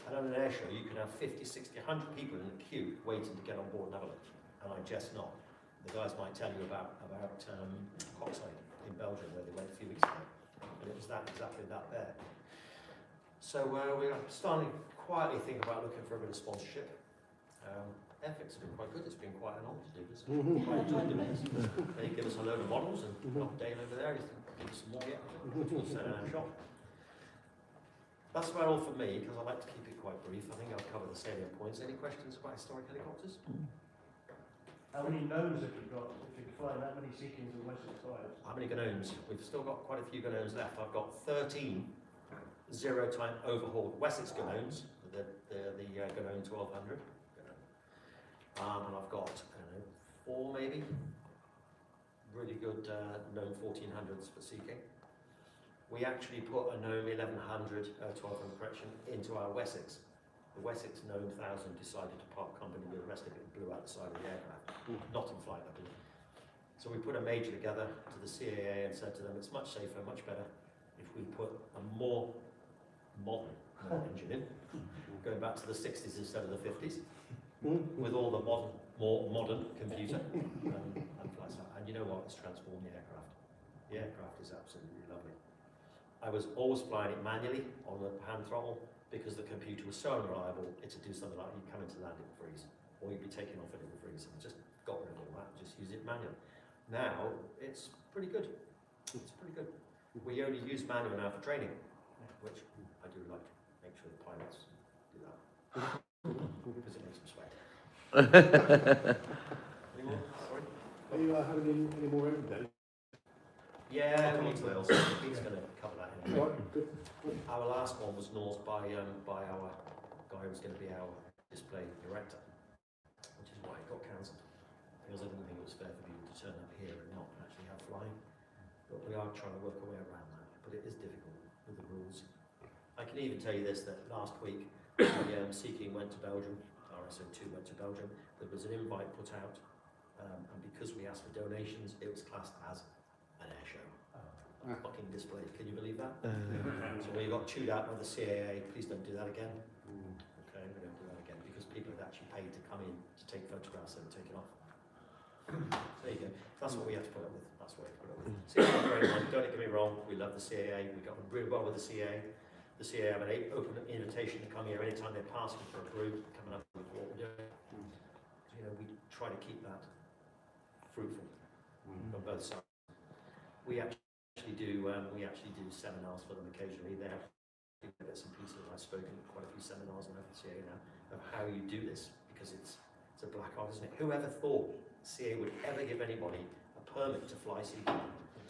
And on an air show, you can have 50, 60, 100 people in a queue waiting to get on board and have a look. And I jest not. The guys might tell you about Coxside in Belgium, where they went a few weeks ago. And it was exactly that there. So we're starting to quietly think about looking for a bit of sponsorship. Airfix has been quite good. It's been quite an honour to do this. Quite enjoyed doing this. They give us a load of models, and got Dale over there. He's give us some more yet, which we'll sell in our shop. That's about all for me, because I like to keep it quite brief. I think I've covered the salient points. Any questions about historic helicopters? How many gnomes have you got? If you're flying that many Sea Kings and Wessex flyers? How many gnomes? We've still got quite a few gnomes left. I've got 13 zero-time overhauled Wessex gnomes, the gnome 1200. And I've got, I don't know, 4 maybe, really good gnome 1400s for seeking. We actually put a gnome 1100, 1200 correction, into our Wessex. The Wessex gnome 1000 decided to part company with the rest of it and blew out the side of the aircraft. Not in flight, I believe. So we put a major together to the CAA and said to them, it's much safer, much better if we put a more modern engine in, going back to the 60s instead of the 50s. With all the more modern computer and flights. And you know what? It's transformed the aircraft. The aircraft is absolutely lovely. I was always flying it manually on the hand throttle because the computer was so unreliable. It's to do something like you'd come into land, it would freeze, or you'd be taking off and it would freeze. And just got rid of all that. Just use it manually. Now it's pretty good. It's pretty good. We only use manual now for training, which I do like to make sure the pilots do that because it makes them sweat. Any more? Sorry? Are you having any more open days? Yeah, we need to else. Pete's going to cover that in a minute. Right, good. Our last one was nosed by our guy who was going to be our display director, which is why it got cancelled. Because I didn't think it was fair for people to turn up here and not actually have flying. But we are trying to work our way around that. But it is difficult with the rules. I can even tell you this, that last week, the Sea King went to Belgium. RSO2 went to Belgium. There was an invite put out, and because we asked for donations, it was classed as an air show. Fucking displayed. Can you believe that? So we got chewed out by the CAA. Please don't do that again. Okay, we don't do that again because people had actually paid to come in to take photographs and take it off. There you go. That's what we have to put up with. That's what we have to put up with. CAA, don't get me wrong. We love the CAA. We got on really well with the CAA. The CAA have an open invitation to come here anytime they're passing for a brew, coming up with what we're doing. So, you know, we try to keep that fruitful on both sides. We actually we actually do seminars for them occasionally. They have bits and pieces. I've spoken at quite a few seminars on CA now of how you do this, because it's a black art, isn't it? Whoever thought CA would ever give anybody a permit to fly Sea King,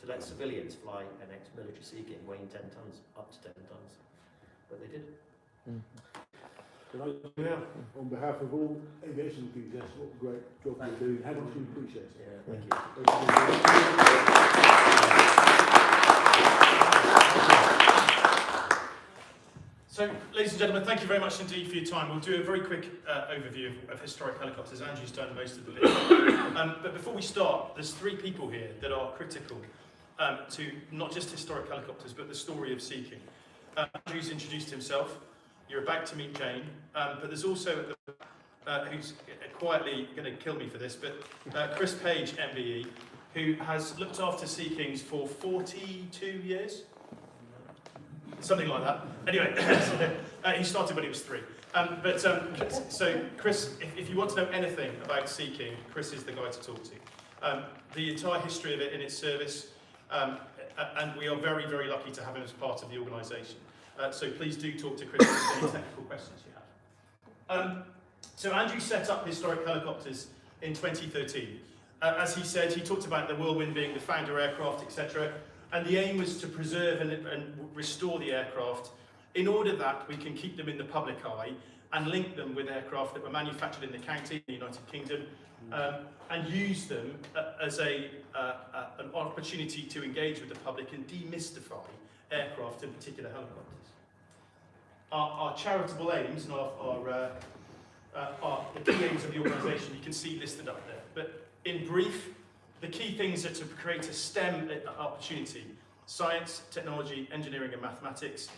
to let civilians fly an ex-military Sea King weighing 10 tons, up to 10 tons, but they did. On behalf of all aviation enthusiasts, what a great job you're doing. How much you appreciate it. Yeah, thank you. So, ladies and gentlemen, thank you very much indeed for your time. We'll do a very quick overview of historic helicopters. Andrew's done most of the bit. But before we start, there's 3 people here that are critical to not just historic helicopters, but the story of Sea King. Andrew's introduced himself. You're about to meet Jane, but there's also, who's quietly going to kill me for this, but Chris Page, MBE, who has looked after Sea Kings for 42 years? Something like that. Anyway, he started when he was 3. So Chris, if you want to know anything about Sea King, Chris is the guy to talk to. The entire history of it in its service, and we are very, very lucky to have him as part of the organisation. So please do talk to Chris with any technical questions you have. So Andrew set up Historic Helicopters in 2013. As he said, he talked about the Whirlwind being the founder aircraft, etc. And the aim was to preserve and restore the aircraft in order that we can keep them in the public eye and link them with aircraft that were manufactured in the county, in the United Kingdom, and use them as an opportunity to engage with the public and demystify aircraft, in particular helicopters. Our charitable aims and the key aims of the organisation, you can see listed up there. But in brief, the key things are to create a STEM opportunity: science, technology, engineering and mathematics,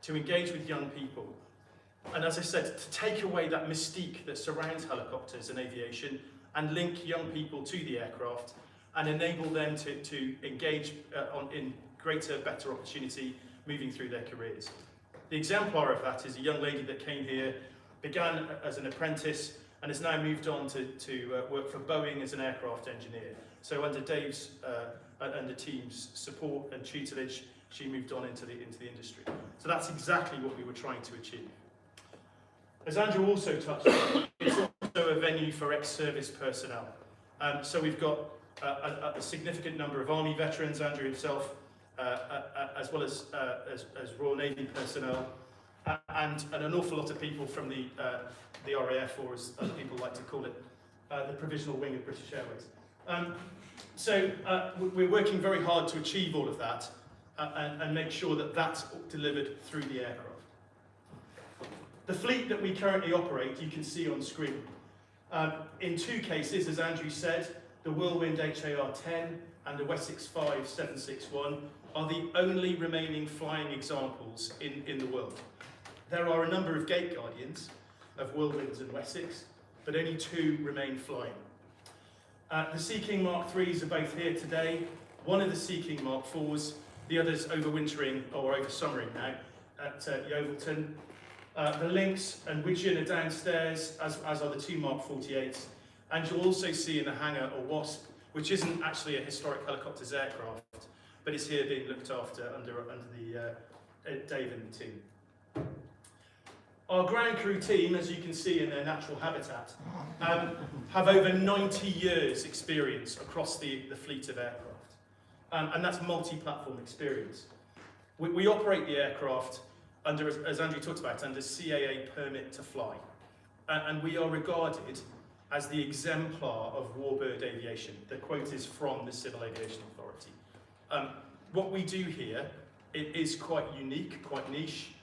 to engage with young people. And as I said, to take away that mystique that surrounds helicopters and aviation and link young people to the aircraft and enable them to engage in greater, better opportunity moving through their careers. The exemplar of that is a young lady that came here, began as an apprentice, and has now moved on to work for Boeing as an aircraft engineer. So under Dave's and the team's support and tutelage, she moved on into the industry. So that's exactly what we were trying to achieve. As Andrew also touched on, it's also a venue for ex-service personnel. So we've got a significant number of Army veterans, Andrew himself, as well as Royal Navy personnel, and an awful lot of people from the RAF, or as other people like to call it, the provisional wing of British Airways. So we're working very hard to achieve all of that and make sure that that's delivered through the aircraft. The fleet that we currently operate, you can see on screen. In 2 cases, as Andrew said, the Whirlwind HAR-10 and the Wessex 5761 are the only remaining flying examples in the world. There are a number of Gate Guardians of Whirlwinds and Wessex, but only 2 remain flying. The Sea King Mark IIIs are both here today. One of the Sea King Mark IVs, the other's overwintering or oversummering now at Yeovilton. The Lynx and Widgeon are downstairs, as are the 2 Mark 48s. And you'll also see in the hangar a Wasp, which isn't actually a historic helicopters aircraft, but is here being looked after under the Dave and the team. Our ground crew team, as you can see in their natural habitat, have over 90 years experience across the fleet of aircraft. And that's multi-platform experience. We operate the aircraft under, as Andrew talked about, under CAA permit to fly. And we are regarded as the exemplar of warbird aviation. The quote is from the Civil Aviation Authority. What we do here, it is quite unique, quite niche.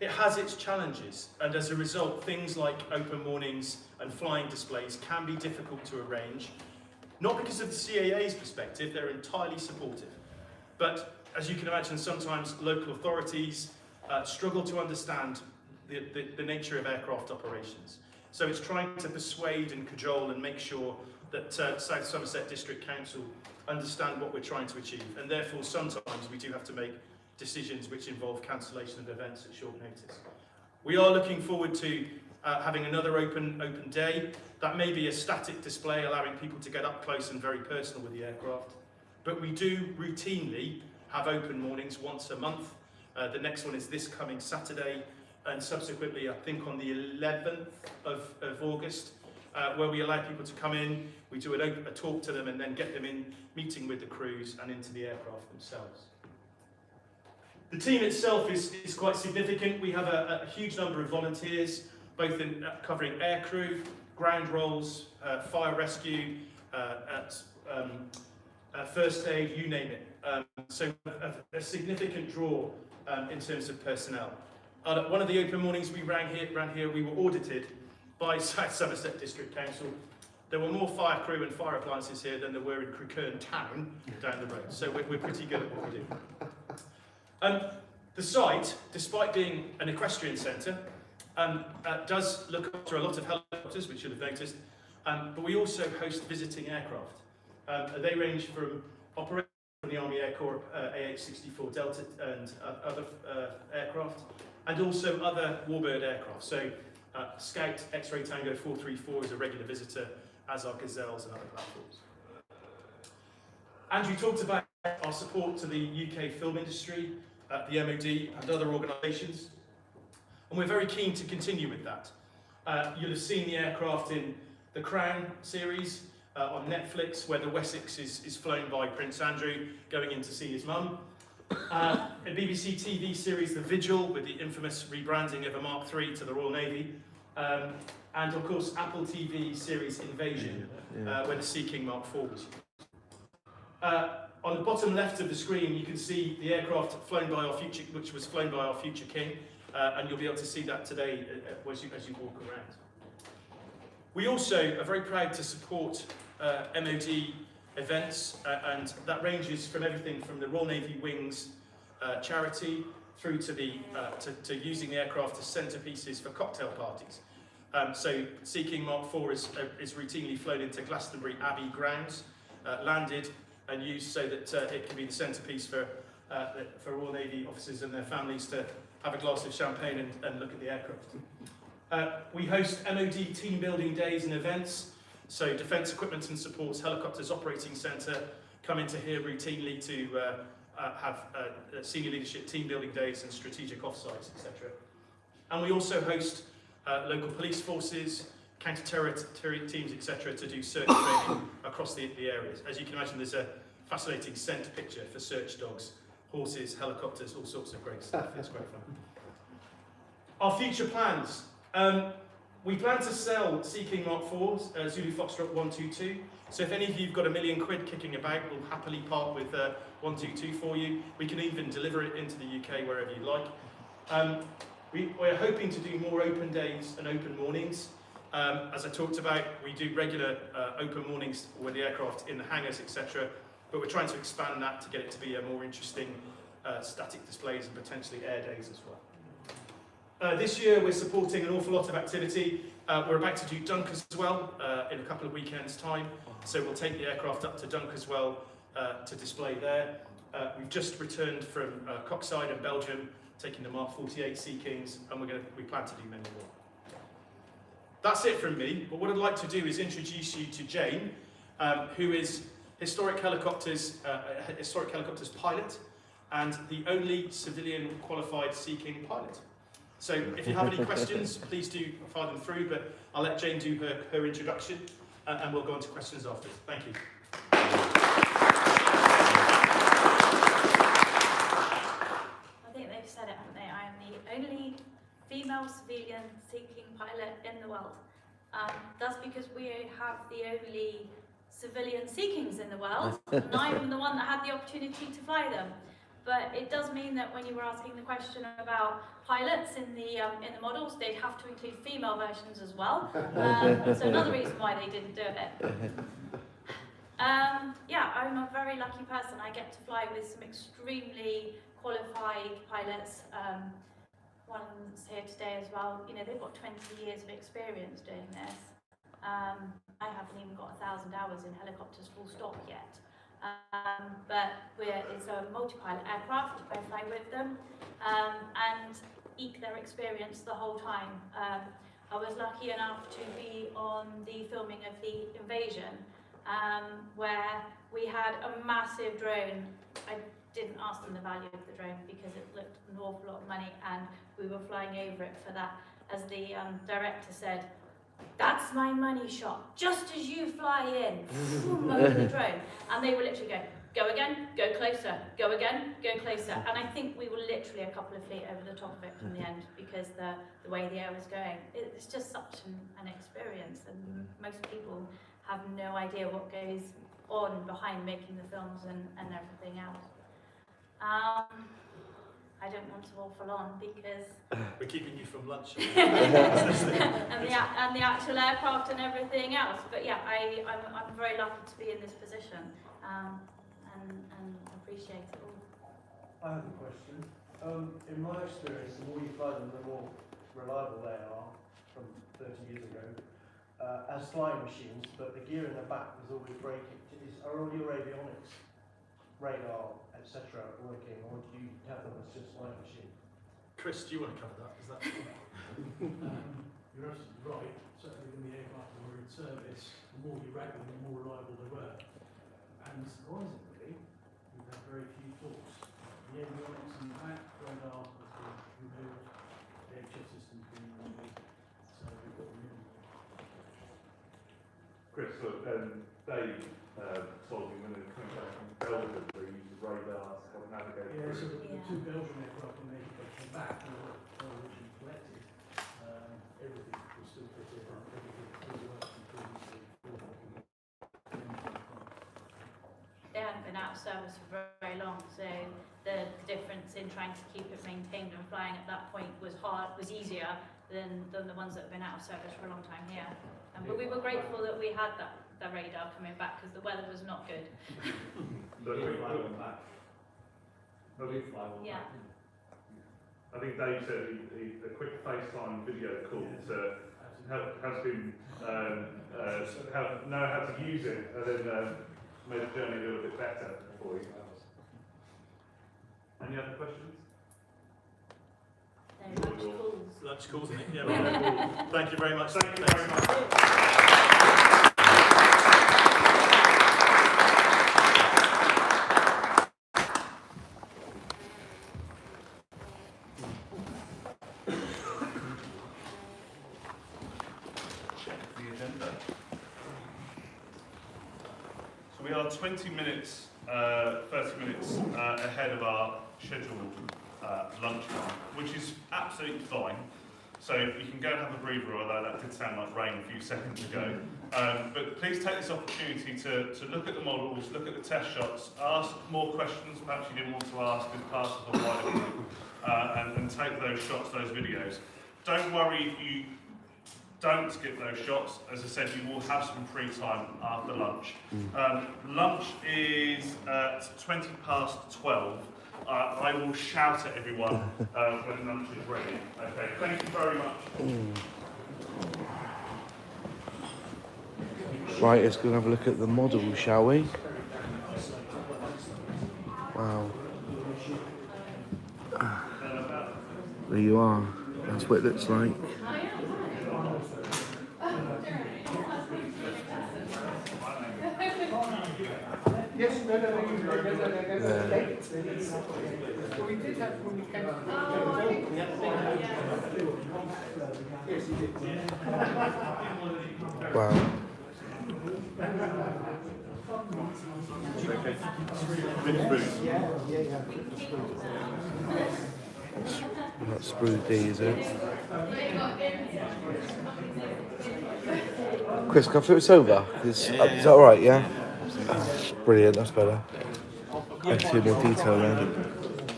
It has its challenges, and as a result, things like open mornings and flying displays can be difficult to arrange. Not because of the CAA's perspective, they're entirely supportive. But as you can imagine, sometimes local authorities struggle to understand the nature of aircraft operations. So it's trying to persuade and cajole and make sure that South Somerset District Council understand what we're trying to achieve. And therefore, sometimes we do have to make decisions which involve cancellation of events at short notice. We are looking forward to having another open day. That may be a static display allowing people to get up close and very personal with the aircraft. But we do routinely have open mornings once a month. The next one is this coming Saturday, and subsequently, I think on the 11th of August, where we allow people to come in, we do a talk to them and then get them in meeting with the crews and into the aircraft themselves. The team itself is quite significant. We have a huge number of volunteers, both in covering air crew, ground roles, fire rescue, first aid, you name it. So a significant draw in terms of personnel. One of the open mornings we ran here, we were audited by South Somerset District Council. There were more fire crew and fire appliances here than there were in Crewkerne town down the road. So we're pretty good at what we do. The site, despite being an equestrian centre, does look after a lot of helicopters, which you'll have noticed, but we also host visiting aircraft. They range from operations from the Army Air Corps AH-64 Delta and other aircraft, and also other warbird aircraft. So Scout X-Ray Tango 434 is a regular visitor, as are Gazelles and other platforms. Andrew talked about our support to the UK film industry, the MOD and other organisations, and we're very keen to continue with that. You'll have seen the aircraft in the Crown series on Netflix, where the Wessex is flown by Prince Andrew going in to see his mum. A BBC TV series, The Vigil, with the infamous rebranding of a Mark III to the Royal Navy. And of course, Apple TV series Invasion, where the Sea King Mark IV was used. On the bottom left of the screen, you can see the aircraft flown by our future, which was flown by our future king, and you'll be able to see that today as you walk around. We also are very proud to support MOD events, and that ranges from everything from the Royal Navy Wings charity through to to using the aircraft as centrepieces for cocktail parties. So Sea King Mark IV is routinely flown into Glastonbury Abbey grounds, landed and used so that it can be the centrepiece for Royal Navy officers and their families to have a glass of champagne and look at the aircraft. We host MOD team building days and events. So Defence Equipment and Support's Helicopters Operating Centre come into here routinely to have senior leadership team building days and strategic offsites, etc. And we also host local police forces, counter-terror teams, etc. to do search training across the areas. As you can imagine, there's a fascinating scent picture for search dogs, horses, helicopters, all sorts of great stuff. It's great fun. Our future plans. We plan to sell Sea King Mark IVs, Zulu Foxtrot 122. So if any of you have got £1 million kicking about, we'll happily part with 122 for you. We can even deliver it into the UK wherever you like. We're hoping to do more open days and open mornings. As I talked about, we do regular open mornings with the aircraft in the hangars, etc. But we're trying to expand that to get it to be a more interesting static displays and potentially air days as well. This year we're supporting an awful lot of activity. We're about to do Dunk as well in a couple of weekends' time. So we'll take the aircraft up to Dunk as well to display there. We've just returned from Coxside in Belgium, taking the Mark 48 Sea Kings, and we plan to do many more. That's it from me, but what I'd like to do is introduce you to Jane, who is Historic Helicopters pilot and the only civilian qualified Sea King pilot. So if you have any questions, please do fire them through, but I'll let Jane do her introduction and we'll go on to questions after. Thank you. I think they've said it, haven't they? I am the only female civilian Sea King pilot in the world. That's because we have the only civilian Sea Kings in the world, and I'm the one that had the opportunity to fly them. But it does mean that when you were asking the question about pilots in the models, they'd have to include female versions as well. So another reason why they didn't do it. Yeah, I'm a very lucky person. I get to fly with some extremely qualified pilots. One's here today as well. You know, they've got 20 years of experience doing this. I haven't even got 1,000 hours in helicopters full stop yet. But it's a multi-pilot aircraft. I fly with them and eke their experience the whole time. I was lucky enough to be on the filming of the Invasion, where we had a massive drone. I didn't ask them the value of the drone because it looked an awful lot of money, and we were flying over it for that. As the director said, "That's my money shot, just as you fly in," over the drone. And they were literally going, "Go again, go closer, go again, go closer." And I think we were literally a couple of feet over the top of it from the end because the way the air was going. It's just such an experience, and most people have no idea what goes on behind making the films and everything else. I don't want to waffle on because we're keeping you from lunch. and the actual aircraft and everything else. But yeah, I'm very lucky to be in this position and appreciate it all. I have a question. In my experience, the more you fly them, the more reliable they are from 30 years ago as flying machines, but the gear in the back is always breaking. Are all your avionics, radar, etc. working, or do you have them as just flying machine? Chris, do you want to cover that? Is that You're absolutely right. Certainly when the aircraft were in service, the more you ran them, the more reliable they were. And surprisingly, we've had very few faults. The avionics in the back, radar has been removed, the HF system's been removed, so we've got them in. Chris, look, Dave told me when they were coming back from Belgium, they used radar to help navigate Yeah, so through. the two Belgian aircraft, when they came back, they were originally collected. Everything was still fitted and everything still worked previously. They hadn't been out of service for very long, so the difference in trying to keep it maintained and flying at that point was easier than the ones that have been out of service for a long time here. But we were grateful that we had the radar coming back because the weather was not good. Yeah. I think Dave said a quick FaceTime video call to has been know how to use it and then made the journey a little bit better for you. Any other questions? No, lunch calls. lunch calls, isn't it? Yeah. Thank you very much. Thank you very much. So we are 20 minutes, 30 minutes ahead of our scheduled lunch time, which is absolutely fine. So you can go and have a breather, although that did sound like rain a few seconds ago. But please take this opportunity to look at the models, look at the test shots, ask more questions perhaps you didn't want to ask as part of the wider group, and take those shots, those videos. Don't worry if you don't skip those shots. As I said, you will have some free time after lunch. Lunch is at 12:20. I will shout at everyone when lunch is ready. Okay, thank you very much. Right, let's go and have a look at the model, shall we? Wow. There you are. That's what it looks like. Yes, no. We did have when we came Yes, you did. Wow. That's Sprue D, is it? Chris, can I flip this over? Is that alright, yeah? Brilliant, that's better. I can see more detail then.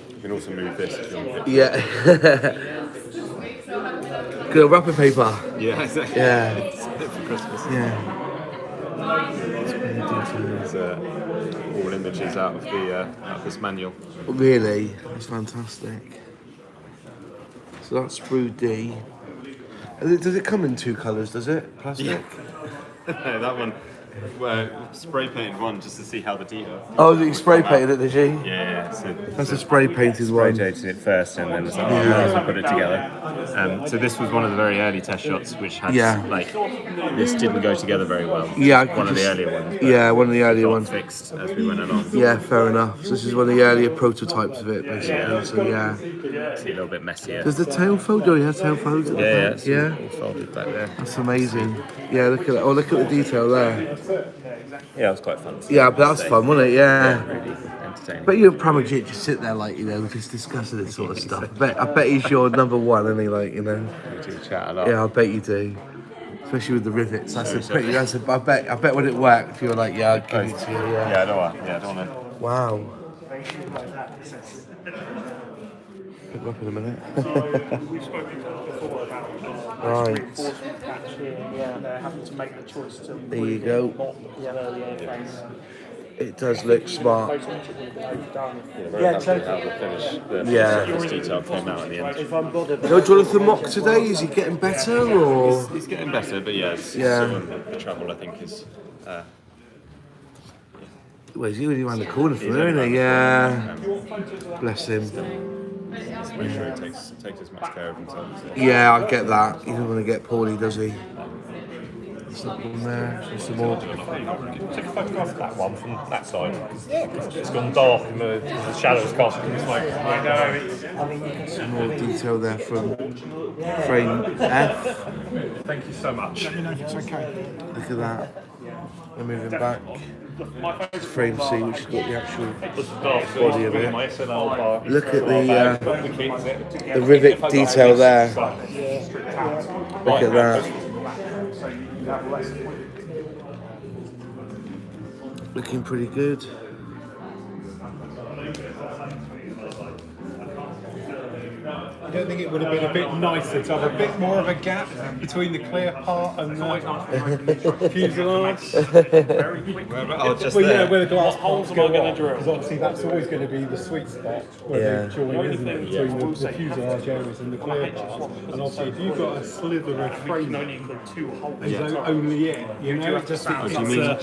You can also move this if you want. Yeah. Good wrapping paper. Yeah, exactly. Yeah. It's for Christmas. Yeah. There's all images out of this manual. Really? That's fantastic. So that's Sprue D. Does it come in two colours, does it? Plastic? Yeah. That one spray painted one just to see how the detail. Oh, you spray painted it, did you? Yeah. So That's a spray painted spray one. painted it first, and then was like, oh, how do I put it together? So this was one of the very early test shots, which had like this didn't go together very well. Yeah, one of the earlier ones. Yeah, one of the earlier got ones. Fixed as we went along. Yeah, fair enough. So this is one of the earlier prototypes of it, basically. So yeah. See, a little bit messier. Does the tail fold? Oh, yeah, tail folds at the back. Yeah. All folded back there. That's amazing. Yeah, look at that. Oh, look at the detail there. Yeah, it was quite fun. Yeah, but that's fun, wasn't it? Yeah. Really entertaining. But you and Pramajit just sit there, like, you know, just discussing this sort of stuff. I bet he's your number one, and he, like, you know. We do chat a lot. Yeah, I bet you do. Especially with the rivets. I bet when it worked, you were like, yeah, I'll give it to you. Yeah, I don't want to. Wow. Pick them up in a minute. We've spoken before about Right. reinforcement patch here. They're having to make the choice to There you go. not the early airface. It does look smart. Photometric would have been overdone. Yeah, How the finish, the Yeah. surface detail came out at the end. If I'm bothered, No Jonathan Mock today? Is he getting better or? He's getting better, but yeah, Yeah. still the trouble I think is. Well, he's really around the corner from there, isn't he? Yeah. Bless him. Just make sure he takes as much care of himself as he Yeah, I get that. He doesn't want to get poorly, does he? There's something there. There's some more. Take a photograph of that one from that side. It's gone dark and the shadows casting this way. Some more detail there from frame F. Thank you so much. Let me know if it's okay. Look at that. We're moving back. Frame C, which has got the actual body of it. Look at the rivet detail there. Look at that. Looking pretty good. I don't think it would have been a bit nicer to have a bit more of a gap between the clear part and the fuselage? Where the glass holes go on, because obviously that's always going to be the sweet spot where they join, isn't it, between the fuselage areas and the clear part. And obviously if you've got a slither of frame, it's only it, you know? It just do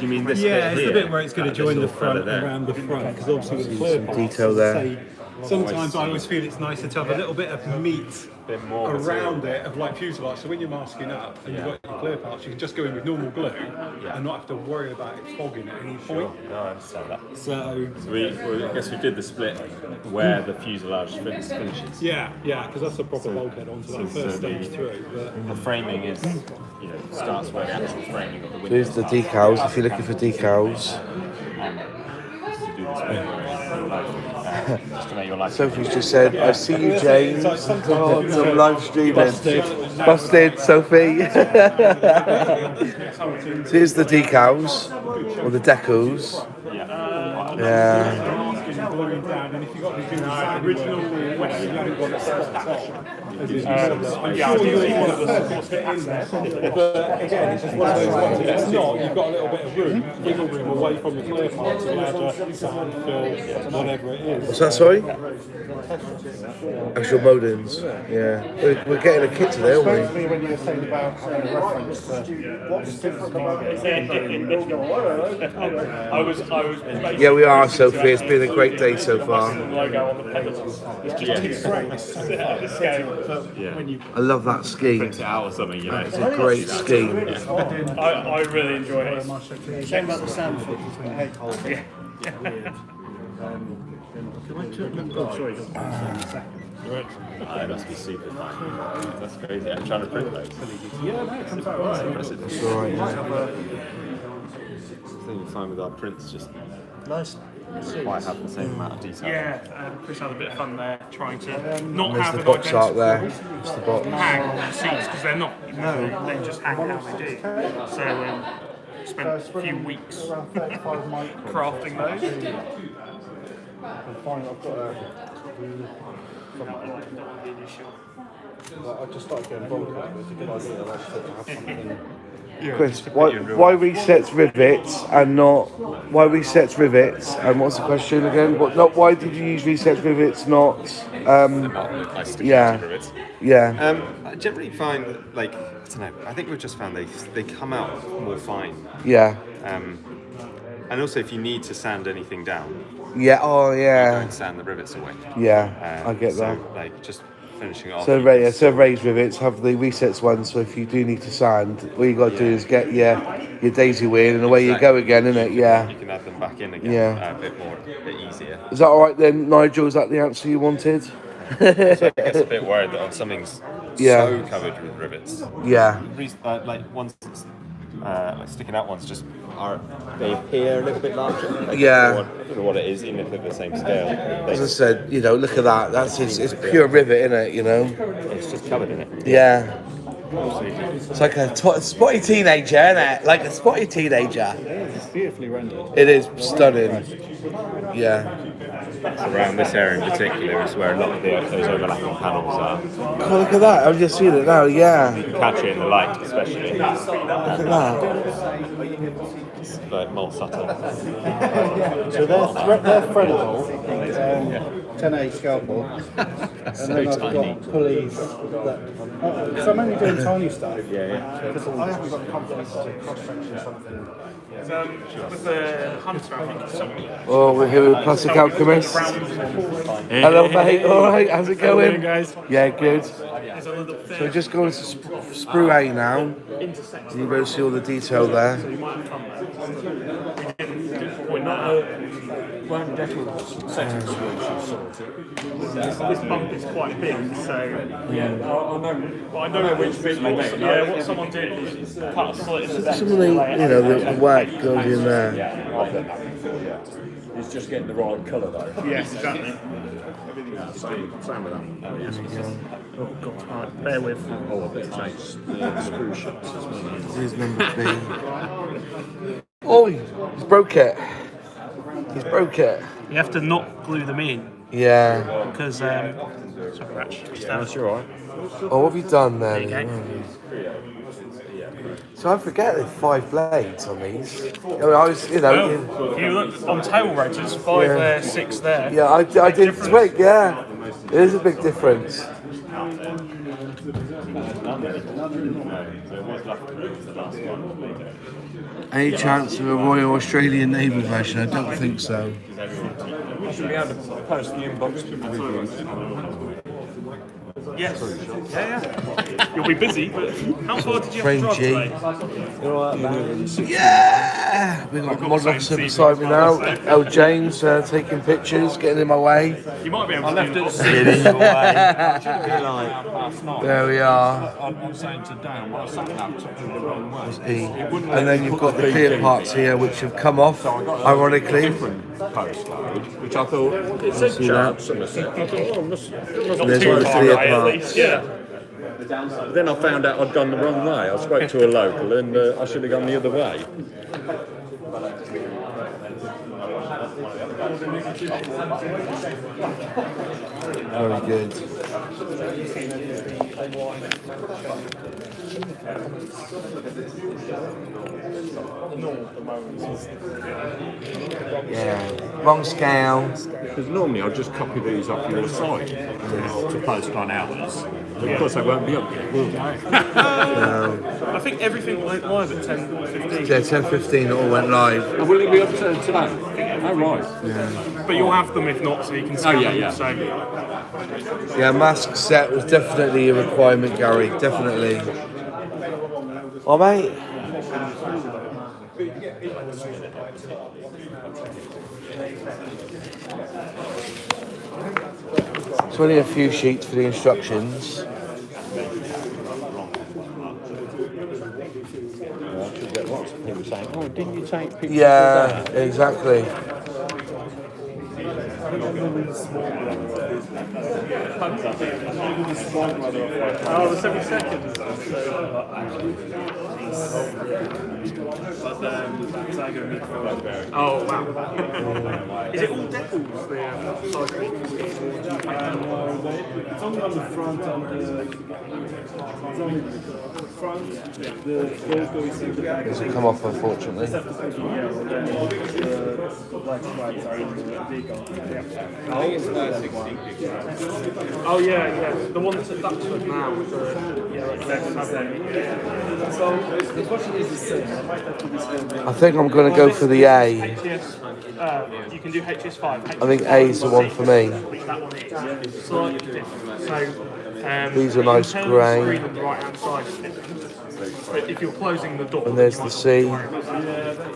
you mean this bit it's here? the bit where it's going to join the front around the front, because obviously with the clear part, detail there. sometimes I always feel it's nicer to have a little bit of meat around it of like fuselage, so when you're masking up and you've got your clear parts, you can just go in with normal glue and not have to worry about it fogging at any point. No, I understand that. So I guess we did the split where the fuselage finishes. yeah, because that's a proper bulkhead onto that first stage through. But the framing is, starts where the actual framing of the window. Here's the decals, if you're looking for decals. Sophie's just said, I see you, James. Oh, I'm live streaming. Busted, Sophie. So here's the decals, or the decals. Yeah. gluing down, and if you've got to do the original, you haven't got it spot on. I'm sure you'll want to fit in there. But again, it's just one of those ones. If it's not, you've got a little bit of room, wiggle room away from the clear part to allow to sand, fill, whatever it is. What's that, sorry? Actual moldings. Yeah. We're getting a kit today, aren't we? Especially when you were saying about having a reference to what's different about it. Yeah, we are, Sophie. It's been a great day so far. I love that scheme. Print it out or something, you know. It's a great scheme. I really enjoy it. Shame about the sand fit between the head holes. Yeah. That must be super fun. That's crazy. I'm trying to print those. Yeah, no, it comes out right. That's impressive. That's all right. I think we find with our prints just Nice. quite have the same amount of detail. Yeah, Chris had a bit of fun there trying to not There's have the an box art identical there. It's the box. hang on the seats because they're not. They just hang how they do. So spent a few weeks crafting those. Fine, I've got a... I just started getting bothered about it. It's a good idea. I like to have something. Chris, why resets rivets and not why resets rivets? And what's the question again? Why did you use resets rivets? Not I stick yeah. to rivets. Yeah. I generally find that, like, don't know. I think we've just found they come out more fine. Yeah. And also, if you need to sand anything down, Yeah. Oh, you yeah. don't sand the rivets away. Yeah, I get so, that. like, just finishing it off. So raised rivets have the resets one. So if you do need to sand, all you got to do is get your daisy wheel and away you go again, innit? Yeah. You can add them back in again. Yeah. A bit easier. Is that all right then, Nigel? Is that the answer you wanted? So I guess a bit worried that on something's so covered with rivets. Yeah. Like ones like sticking out ones they appear a little bit larger. Yeah. I don't know what it is, even if they're the same scale. As I said, look at that. It's pure rivet, innit? It's just covered in it. Yeah. It's like a spotty teenager, innit? Like a spotty teenager. It's beautifully rendered. It is stunning. Yeah. Around this area in particular is where a lot of those overlapping panels are. Oh, look at that. I've just seen it now, yeah. You can catch it in the light, especially. Look at that. It's like more subtle. So they're threadable, 10A scalpel, and then I've got pulleys. Because I'm only doing tiny stuff. Because I haven't got confidence to cross-section something. With the Hunter, I think it's something. Oh, we're here with Plastic Alchemist. Hello, mate. All right, how's it going? Guys? Yeah, good. So we're just going to Sprue A now. You will see all the detail there. This bump is quite big, so I know which bit. What someone did is cut a slit in the back. Some of the work goes in there. It's just getting the right colour though. Yes, exactly. Same with that. Oh God, alright, bear with. Oh, I better change screw shots as well. This is number 3. Oh, he's broke it. He's broke it. You have to not glue them in Yeah. because sorry, Ratch. That's all right. Oh, what have you done there? There you So I forget there's 5 blades on these. I was, If you look on tail rotors, 5 there, 6 there. Yeah, I did twig, yeah. It is a big difference. Any chance of a Royal Australian Navy version? I don't think so. We should be able to post the inbox reviews. Yes. Yeah. You'll be busy, but how far did you have to drive today? Yeah! We've got a model officer beside me now. El James taking pictures, getting in my way. You might be able to left it There we are. I'm saying to Dan, well, something I took the wrong way. And then you've got the clear parts here which have come off, ironically. Postcode, which I thought it said Charles Somerset. I thought, oh, must There's one of the clear parts. yeah. But then I found out I'd gone the wrong way. I spoke to a local and I should have gone the other way. Very good. Yeah, wrong scale. Because normally I'll just copy these off your site to post on ours. But of course they won't be up yet, will they? I think everything went live at 10:15. Yeah, 10:15 it all went live. And will it be up to today? Oh, right. Yeah. But you'll have them if not, so you can see them. So. Yeah, mask set was definitely a requirement, Gary. Definitely. Oh, mate. It's only a few sheets for the instructions. I should get lots of people saying, oh, didn't you take pictures Yeah, of that? exactly. Oh, the 7 seconds. Oh, wow. Is it all decals, the side wheels? It's only on the front and it's only Doesn't come off, unfortunately. Oh yeah, the one that's at Duxford now. I think I'm going to go for the A. You can do HS5. I think A is the one for me. That one is slightly different. So, These are nice in terms of grey. screen on the right hand side is different. But if you're closing the door, And there's you the might C. worry about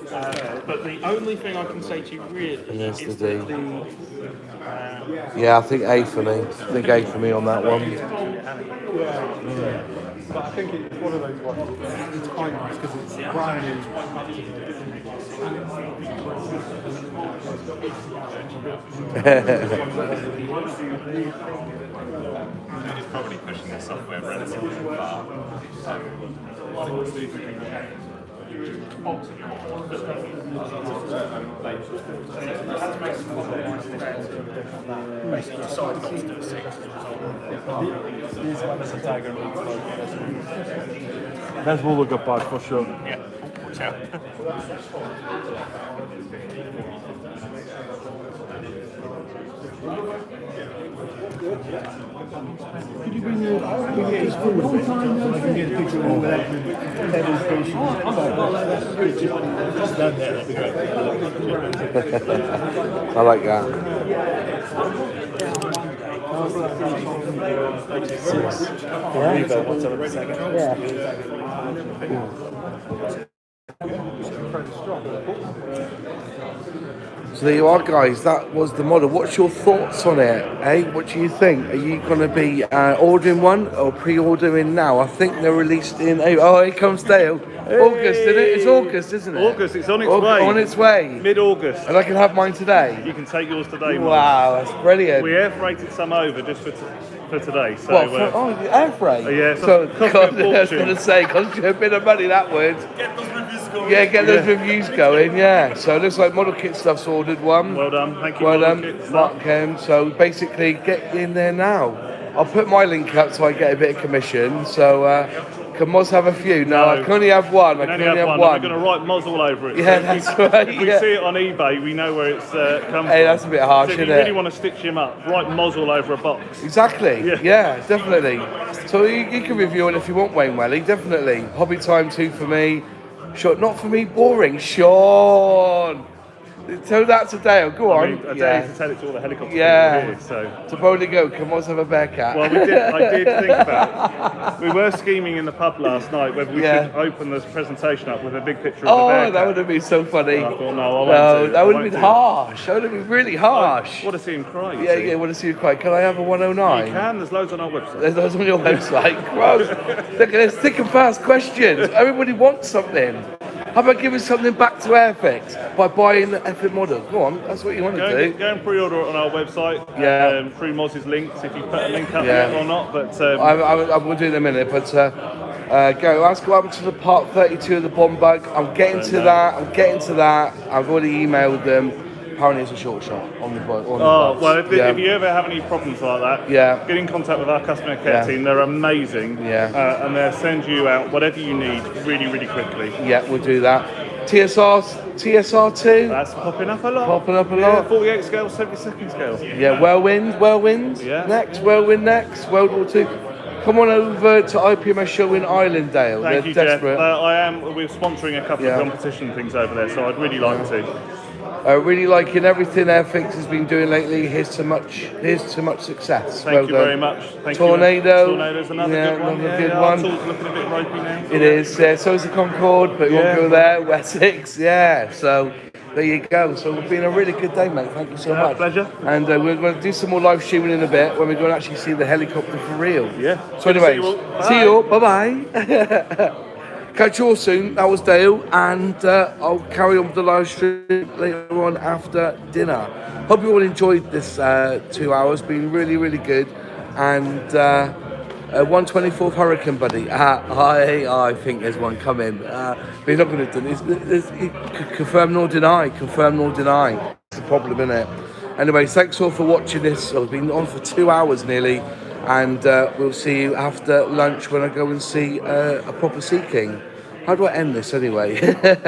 that. But the only thing I can say to you really And there's is the D. that Yeah, I think A for me. I think A for me on that one. But I think it's one of those ones. It's quite nice because it's brand new. It's probably pushing the software relatively far. That's what we'll get back for sure. Yeah. Watch out. Could you bring this forward a bit so I can get a picture of all that demonstration? Just down there, that'd be great. I like that. So there you are, guys. That was the model. What's your thoughts on it? Eh? What do you think? Are you going to be ordering one or pre-ordering now? I think they're released in... Oh, here comes Dale. August, isn't it? It's August, isn't it? August, it's on its way. On its way. Mid-August. And I can have mine today? You can take yours today, Mark. Wow, that's brilliant. We air freighted some over just for today. So, What, the air freight? yeah, So, cost me a God, I was fortune. going to say, cost you a bit of money, that would. Get those reviews going. Yeah, get those reviews going, yeah. So it looks like Model Kit Stuff's ordered one. Well done, thank you. Well Model done, Kit Mark Stuff. Ken. So basically, get in there now. I'll put my link up so I get a bit of commission. So can Moz have a few? No, I can only have one. I You can only only have have one. one. We're going to write Moz all over it. Yeah, So that's if right. If we Yeah. see it on eBay, we know where it's come Hey, from. that's a bit harsh, So if isn't you really it? want to stitch him up, write Moz all over a box. Exactly. Yeah. Yeah, definitely. So you can review it if you want, Wayne Welly. Definitely. Hobby Time 2 for me. Sure, not for me. Boring. Sean. Tell that to Dale. Go on. I mean, I dare you to tell it to all the helicopter Yeah. people here. So. To Bowley Go, can Moz have a bear cat? Well, I did think about it. We were scheming in the pub last night whether we should open this presentation up with a big picture of the bear Oh, that cat. would have been so funny. I thought, no, I won't do it. That I would have won't been do it. harsh. That would have been really harsh. I want to see him cry. you Yeah, see. yeah, want to see you cry. Can I have a 109? You can, there's loads on our website. There's those on your website. Gross. Look at this thick and fast questions. Everybody wants something. How about giving something back to Airfix by buying the effing model? Go on, that's what you want to do. Go and pre-order it on our website. Yeah. Through Moz's links, if you put a link up Yeah. yet or not. But I will do it in a minute, but let's go up to the part 32 of the bomb bug. I'm getting to that. I've already emailed them. Apparently it's a short shot on the box. well, if you ever have any problems like that, get in contact with our customer care team. They're amazing. And they'll send you out whatever you need really, really quickly. Yeah, we'll do that. TSR2? That's popping up a lot. 48 scale, 72nd scale. Yeah, Whirlwind. Yeah. Next, Whirlwind next. World War II. Come on over to IPMS show in Islandale. Thank They're you, desperate. Jeff. We're sponsoring a couple of competition things over there, so I'd really like to. Really liking everything Airfix has been doing lately. Here's to much success. Thank you very much. Thank Tornado. You. Tornado's another good one. Another good our one. tool's looking a bit ropey now. It is. Yeah, so is the Concorde, but we won't go there. Wessex. Yeah. So there you go. So it's been a really good day, mate. Thank you so much. Pleasure. And we're going to do some more live streaming in a bit when we go and actually see the helicopter for real. Yeah. So anyways, see you all. Bye-bye. Catch you all soon. That was Dale, and I'll carry on with the live stream later on after dinner. Hope you all enjoyed this 2 hours. Been really, really good. And 124th Hurricane, buddy. I think there's one coming. But he's not going to do this. Confirm nor deny. Confirm nor deny. It's the problem, isn't it? Anyway, thanks all for watching this. I've been on for 2 hours nearly. and we'll see you after lunch when I go and see a proper Sea King. How do I end this anyway?